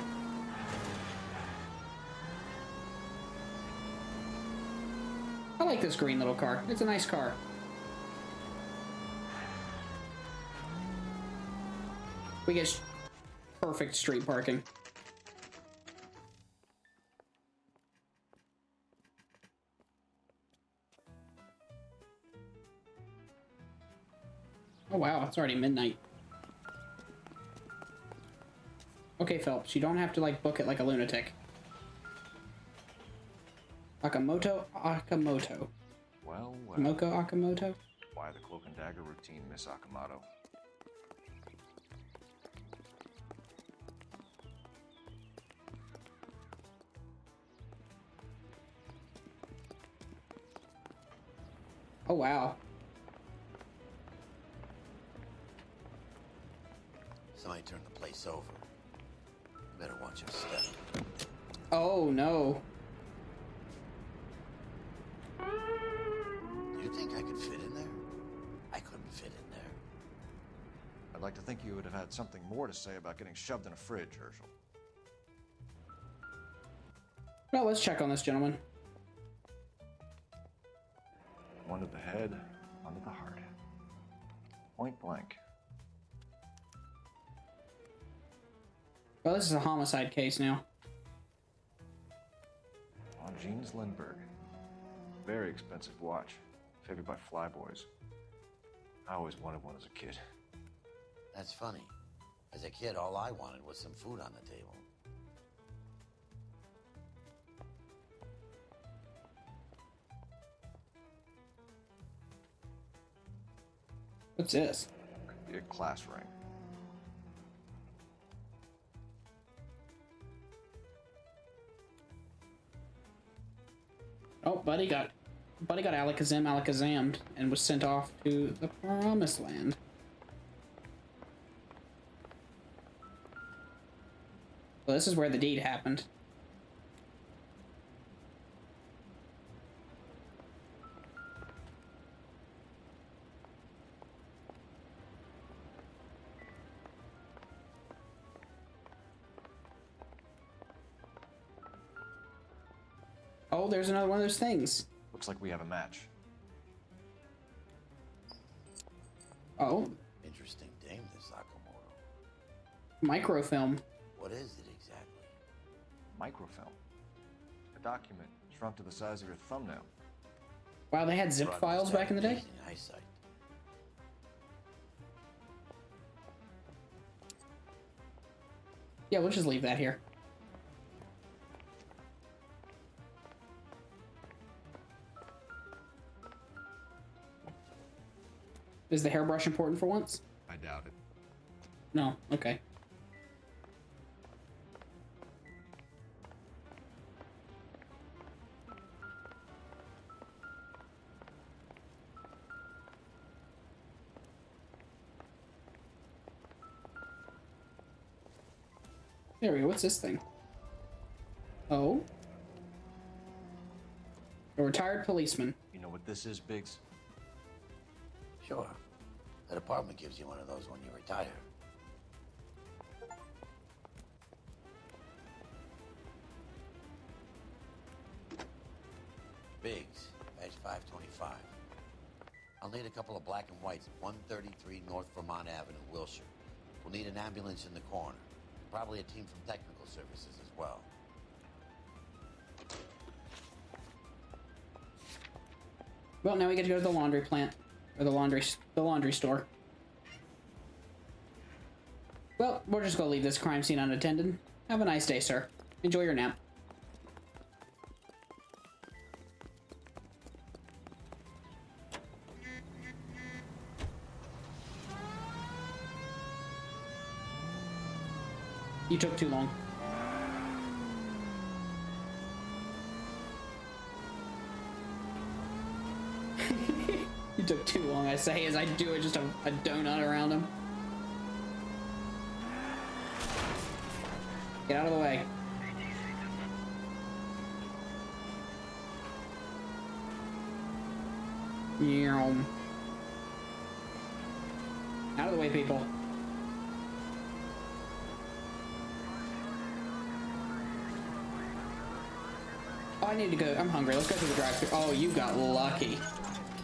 I like this green little car. It's a nice car. We get perfect street parking. Oh wow, it's already midnight. Okay, Phelps, you don't have to like book it like a lunatic. Akamoto. Well, Moko Akamoto? Why the cloak and dagger routine, Miss Akamoto? Oh wow. Somebody turned the place over. You better watch your step. Oh no. Do you think I could fit in there? I couldn't fit in there. I'd like to think you would have had something more to say about getting shoved in a fridge, Herschel. Well, let's check on this gentleman. One to the head, one to the heart. Point blank. Well, this is a homicide case now. On Jeans Lindbergh. Very expensive watch. Favored by flyboys. I always wanted one as a kid. That's funny. As a kid, all I wanted was some food on the table. What's this? Could be a class ring. Oh, buddy got alakazammed and was sent off to the promised land. Well, this is where the deed happened. Oh, there's another one of those things. Looks like we have a match. Oh. Interesting dame, this Sakamoto. Microfilm. What is it exactly? Microfilm. A document shrunk to the size of your thumbnail. Wow, they had zip files back in the day? Amazing eyesight. Yeah, we'll just leave that here. Is the hairbrush important for once? I doubt it. No, okay. There we go, what's this thing? Oh? A retired policeman. You know what this is, Biggs? Sure. The department gives you one of those when you retire. Biggs, badge 525. I'll need a couple of black and whites, 133 North Vermont Avenue, Wilshire. We'll need an ambulance in the corner. Probably a team from technical services as well. Well, now we get to go to the laundry plant. Or the laundry store. Well, we're just gonna leave this crime scene unattended. Have a nice day, sir. Enjoy your nap. You took too long. You took too long, I say, as I do it, just a donut around him. Get out of the way. Meow. Out of the way, people. Oh, I need to go. I'm hungry. Let's go through the drive-thru. Oh, you got lucky.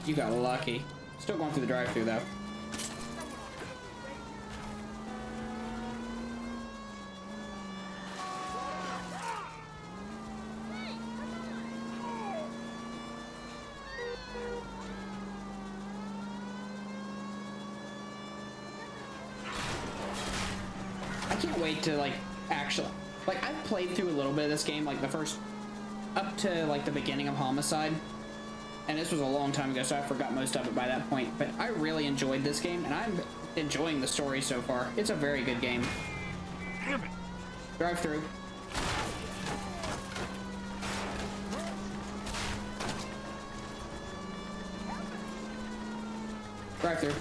You got lucky. Still going through the drive-thru though. I can't wait to like actually like I've played through a little bit of this game, like the first up to like the beginning of Homicide, and this was a long time ago, so I forgot most of it by that point. But I really enjoyed this game, and I'm enjoying the story so far. It's a very good game. Damn it! Drive through. Drive through.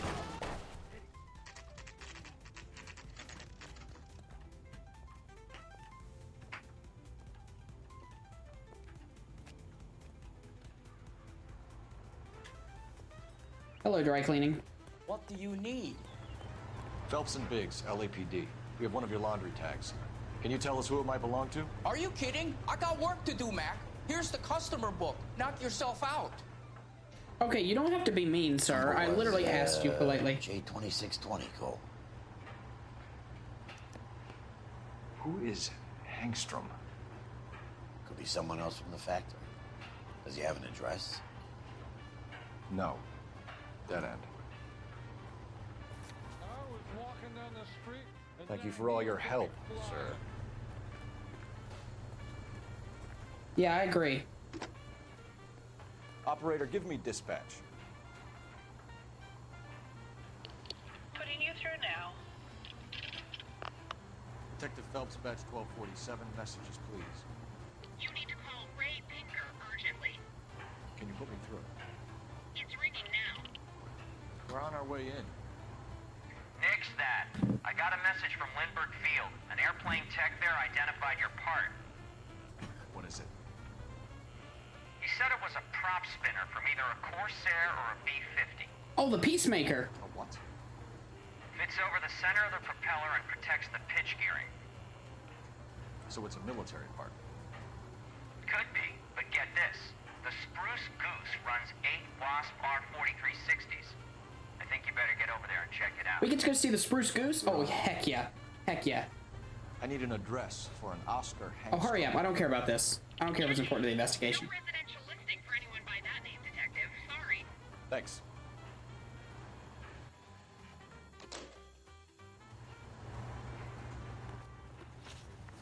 Hello, dry cleaning. What do you need? Phelps and Biggs, LAPD. We have one of your laundry tags. Can you tell us who it might belong to? Are you kidding? I got work to do, Mac. Here's the customer book. Knock yourself out. Okay, you don't have to be mean, sir. I literally asked you politely. J2620, Cole. Who is Hangstrom? Could be someone else from the factory. Does he have an address? No. Dead end. Thank you for all your help, sir. Yeah, I agree. Operator, give me dispatch. Putting you through now. Detective Phelps, badge 1247. Messages, please. You need to call Ray Pinker urgently. Can you put me through? It's ringing now. We're on our way in. Nix that. I got a message from Lindbergh Field. An airplane tech there identified your part. What is it? He said it was a prop spinner from either a Corsair or a B-50. Oh, the Peacemaker. A what? Fits over the center of the propeller and protects the pitch gearing. So it's a military part. Could be, but get this. The Spruce Goose runs 8 Wasp R4360s. I think you better get over there and check it out. We get to go see the Spruce Goose? Oh, heck yeah. Heck yeah. I need an address for an Oscar Hangstrom. Oh, hurry up. I don't care about this. I don't care if it's important to the investigation. No residential listing for anyone by that name, Detective. Sorry. Thanks.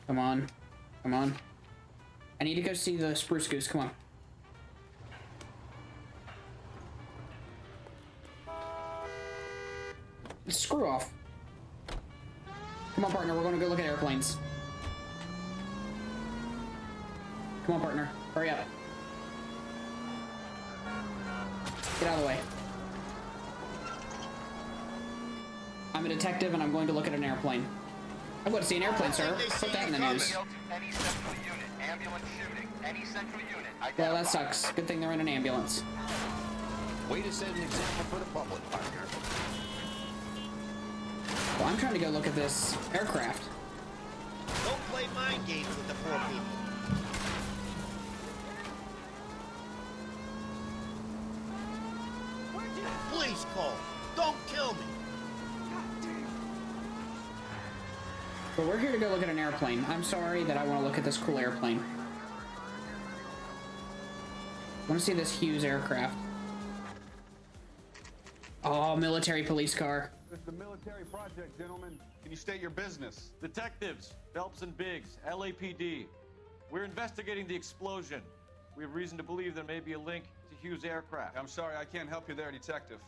Come on. Come on. I need to go see the Spruce Goose. Come on. Screw off. Come on, partner. We're going to go look at airplanes. Come on, partner. Hurry up. Get out of the way. I'm a detective, and I'm going to look at an airplane. I'm going to see an airplane, sir. Put that in the news. Any central unit, ambulance shooting. Any central unit. Well, that sucks. Good thing they're in an ambulance. Way to set an example for the public, partner. Well, I'm trying to go look at this aircraft. Don't play mind games with the poor people. Please, Cole. Don't kill me. But we're here to go look at an airplane. I'm sorry that I want to look at this cool airplane. I want to see this Hughes aircraft. Oh, military police car. This is a military project, gentlemen. Can you state your business? Detectives, Phelps and Biggs, LAPD. We're investigating the explosion. We have reason to believe there may be a link to Hughes aircraft. I'm sorry, I can't help you there, Detective.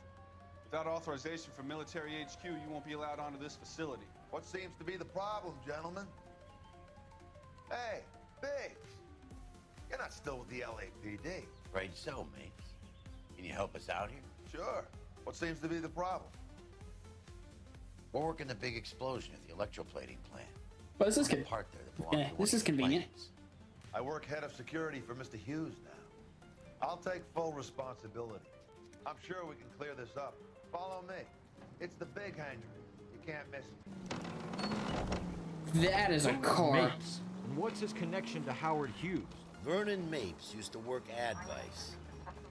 Without authorization from Military HQ, you won't be allowed onto this facility. What seems to be the problem, gentlemen? Hey, Biggs. You're not still with the LAPD. Right so, mates. Can you help us out here? Sure. What seems to be the problem? We're working the big explosion at the electroplating plant. Well, this is good. Part there that belongs to one this is of your convenient. planes. I work head of security for Mr. Hughes now. I'll take full responsibility. I'm sure we can clear this up. Follow me. It's the big hangar. You can't miss it. That is a car. Mapes. And what's his connection to Howard Hughes? Vernon Mapes used to work Advice.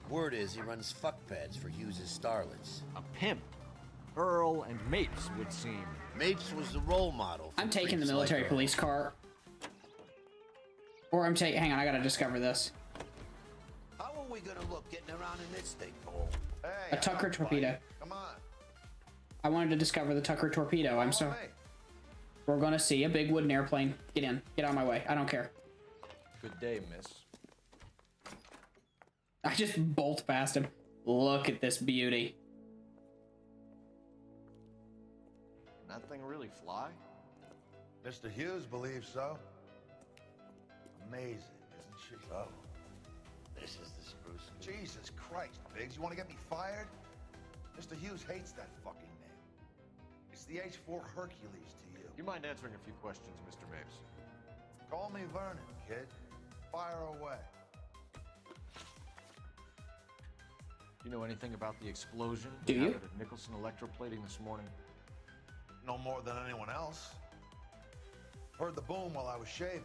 Word is he runs fuck pads for Hughes' starlets. A pimp. Earl and Mapes would seem. Mapes was the role model. I'm taking the military police car. Or I'm taking... Hang on, I gotta discover this. How are we gonna look getting around in this thing, Cole? A Tucker torpedo. Come on. I wanted to discover the Tucker torpedo. I'm so... We're gonna see a big wooden airplane. Get in. Get out of my way. I don't care. Good day, miss. I just bolt past him. Look at this beauty. Can that thing really fly? Mr. Hughes believes so. Amazing, isn't she? So, this is the spruce. Jesus Christ, Biggs, you want to get me fired? Mr. Hughes hates that fucking name. It's the H-4 Hercules to you. Do you mind answering a few questions, Mr. Mapes? Call me Vernon, kid. Fire away. Do you know anything about the explosion Do you? at Nicholson Electroplating this morning? No more than anyone else. Heard the boom while I was shaving.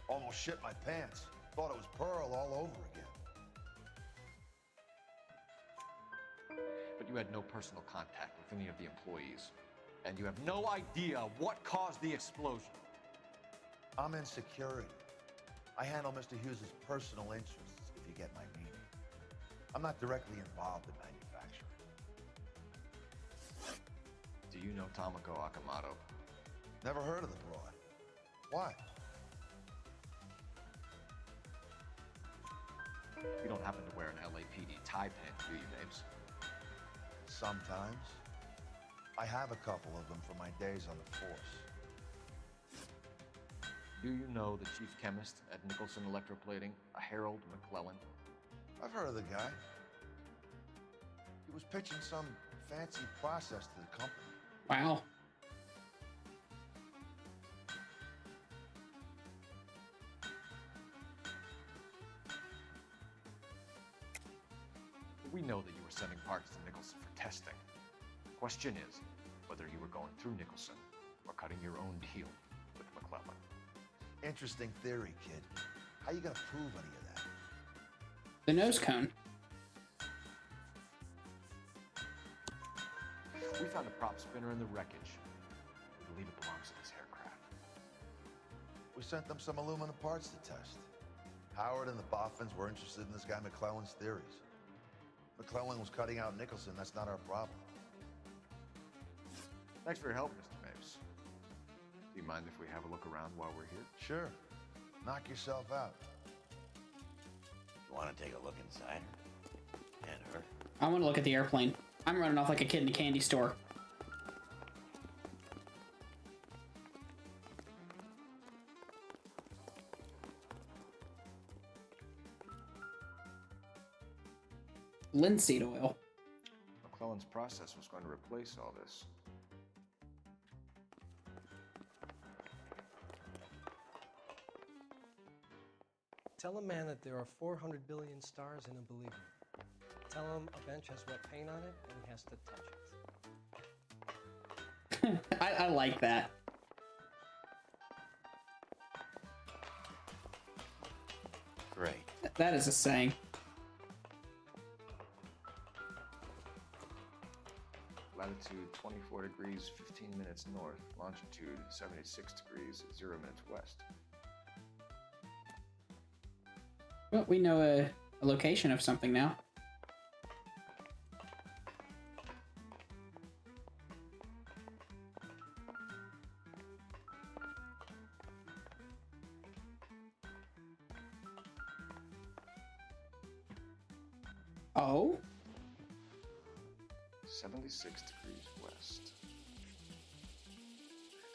Almost shit my pants. Thought it was Pearl all over again. But you had no personal contact with any of the employees. And you have no idea what caused the explosion. I'm in security. I handle Mr. Hughes' personal interests, if you get my meaning. I'm not directly involved in manufacturing. Do you know Tomoko Akamoto? Never heard of the broad. Why? You don't happen to wear an LAPD tie pin, do you, Mapes? Sometimes. I have a couple of them from my days on the force. Do you know the chief chemist at Nicholson Electroplating, a Harold McClellan? I've heard of the guy. He was pitching some fancy process to the company. Wow. We know that you were sending parts to Nicholson for testing. Question is whether you were going through Nicholson or cutting your own deal with McClellan. Interesting theory, kid. How you gonna prove any of that? The nose cone. We found a prop spinner in the wreckage. We believe it belongs to this aircraft. We sent them some aluminum parts to test. Howard and the Boffins were interested in this guy McClellan's theories. McClellan was cutting out Nicholson. That's not our problem. Thanks for your help, Mr. Mapes. Do you mind if we have a look around while we're here? Sure. Knock yourself out. You want to take a look inside? And her? I want to look at the airplane. I'm running off like a kid in a candy store. Linseed oil. McClellan's process was going to replace all this. Tell a man that there are 400 billion stars and he'll believe me. Tell him a bench has wet paint on it and he has to touch it. I like that. Great. That is a saying. Latitude 24 degrees, 15 minutes north. Longitude 76 degrees, 0 minutes west. Well, we know a location of something now. Oh? 76 degrees west.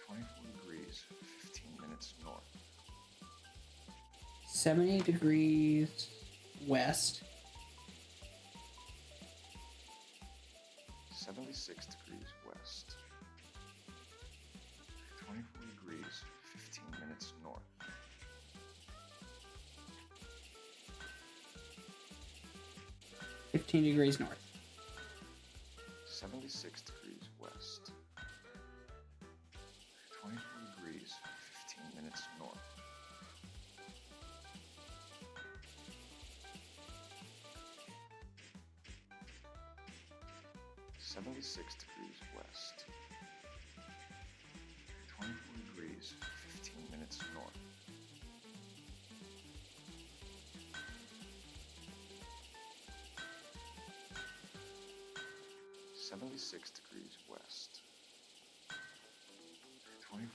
24 degrees, 15 minutes north. 70 degrees west. 76 degrees west. 24 degrees, 15 minutes north. 15 degrees north. 76 degrees west. 24 degrees, 15 minutes north. 76 degrees west. 24 degrees, 15 minutes north. 76 degrees west. 24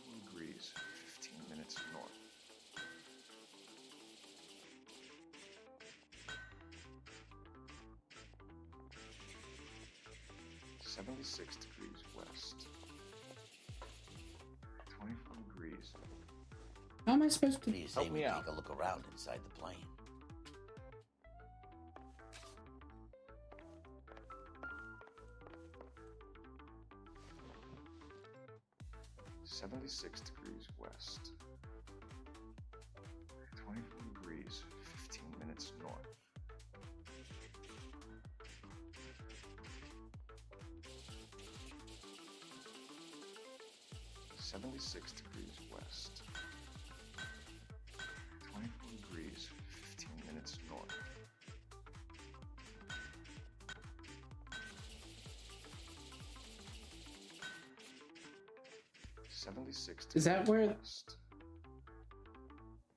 76 degrees west. 24 degrees. How am I supposed to What do you say help we me take out? a look around inside the plane? 76 degrees west. 24 degrees, 15 minutes north. .76 degrees west. 24 degrees, 15 minutes north. Is that where? West.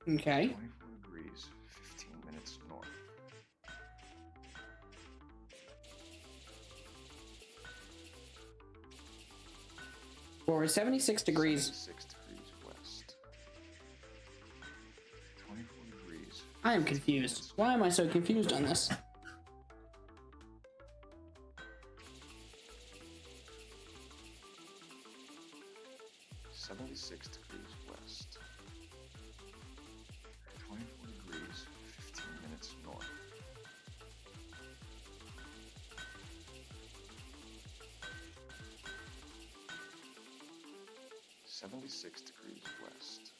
Okay. 24 degrees, 15 minutes north. Or 76 degrees. 76 degrees west. 24 degrees. I am confused. Why am I so confused on this? .76 degrees west. 24 degrees, 15 minutes north. .76 degrees west.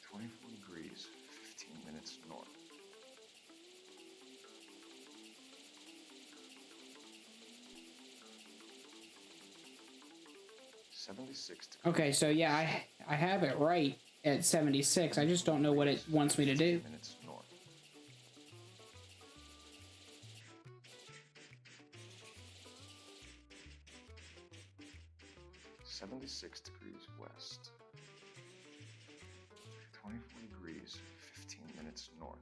24 degrees, 15 minutes north. Okay, so yeah, I have it right at 76. I just don't know what it wants me to do. Minutes north. .76 degrees west. 24 degrees, 15 minutes north.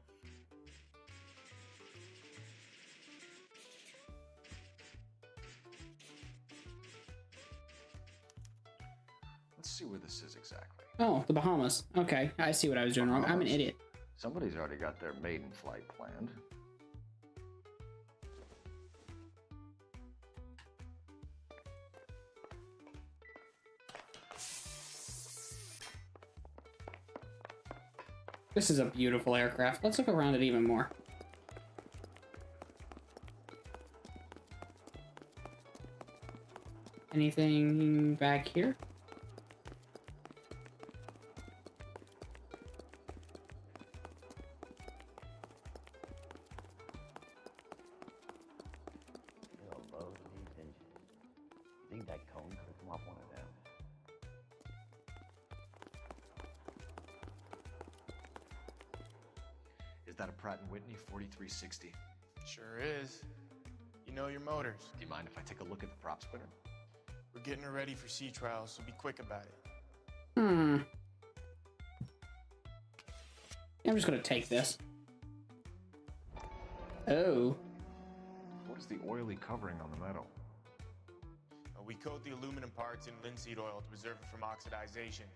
Let's see where this is exactly. Oh, the Bahamas. Okay, I see what I was doing wrong. I'm an idiot. Somebody's already got their maiden flight planned. This is a beautiful aircraft. Let's look around it even more. Anything back here? Real low to these engines. You think that cone could have come off one of them? Is that a Pratt & Whitney 4360? Sure is. You know your motors. Do you mind if I take a look at the prop spinner? We're getting her ready for sea trials, so be quick about it. I'm just gonna take this. Oh. What is the oily covering on the metal? We coat the aluminum parts in linseed oil to preserve it from oxidization.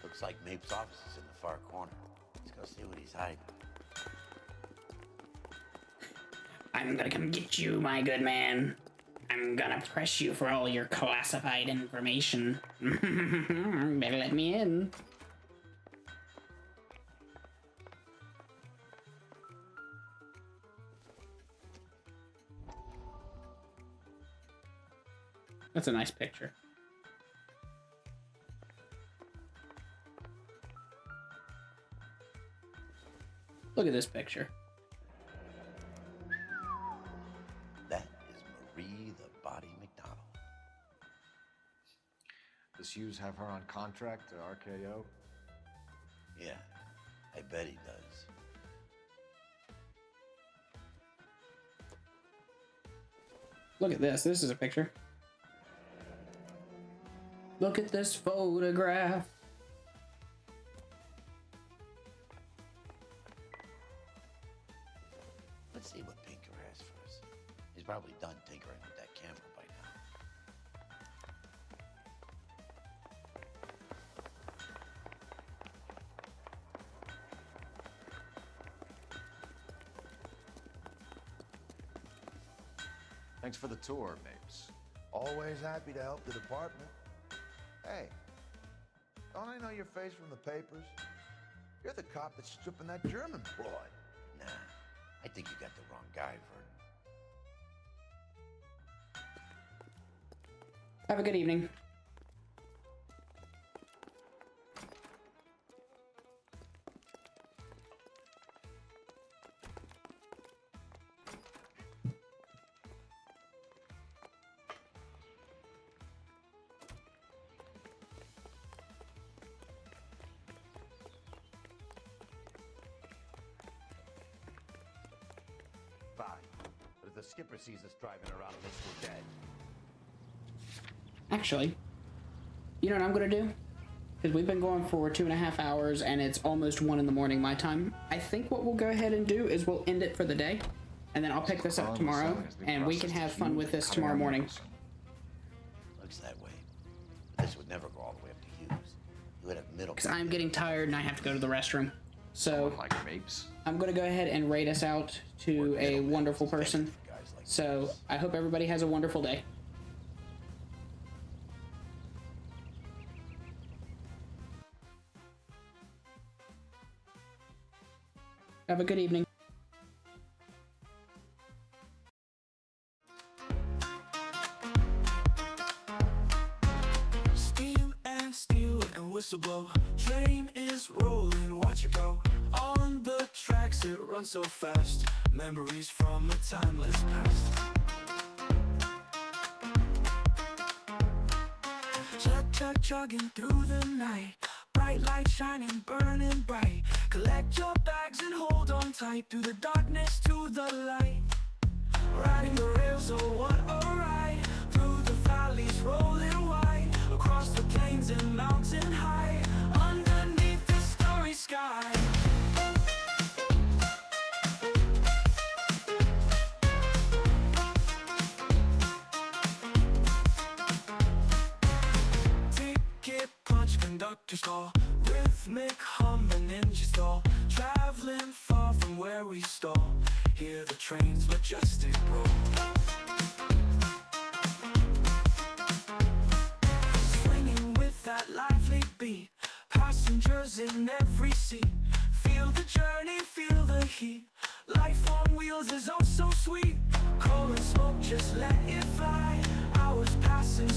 Looks like Mape's office is in the far corner. Let's go see what he's hiding. I'm gonna come get you, my good man. I'm gonna press you for all your classified information. Better let me in. That's a nice picture. Look at this picture. That is Marie the Body McDonald. Does Hughes have her on contract to RKO? Yeah, I bet he does. Look at this. This is a picture. Look at this photograph. Let's see what Pinker has for us. He's probably done tinkering with that camera by now. Thanks for the tour, Mapes. Always happy to help the department. Hey, don't I know your face from the papers? You're the cop that's stripping that German broad. Nah, I think you got the wrong guy, Vernon. Have a good evening. Fine. But if the skipper sees us driving around this, we're dead. Actually, you know what I'm gonna do? Because we've been going for 2.5 hours and it's almost 1 in the morning my time. I think what we'll go ahead and do is we'll end it for the day, and then I'll pick this up tomorrow, and we can have fun with this tomorrow morning. Looks that way. But this would never go all the way up to Hughes. You would have middle. Because I'm getting tired and I have to go to the restroom. So I'm gonna go ahead and rate us out to a wonderful person. So I hope everybody has a wonderful day. Have a good evening. Steam and steel and whistle blow. Train is rolling, watch it go. On the tracks it runs so fast. Memories from a timeless past. Chug, chugging through the night. Bright light shining, burning bright. Collect your bags and hold on tight. Through the darkness to the light. Riding the rails, oh what a ride. Through the valleys rolling wide. Across the plains and mountain high. Underneath the starry sky. Ticket punch, conductor's call. Rhythmic hum and engine stall. Traveling far from where we stall. Hear the train's majestic roll. Swinging with that lively beat. Passengers in every seat. Feel the journey, feel the heat. Life on wheels is oh so sweet. Coal and smoke, just let it fly. Hours passing.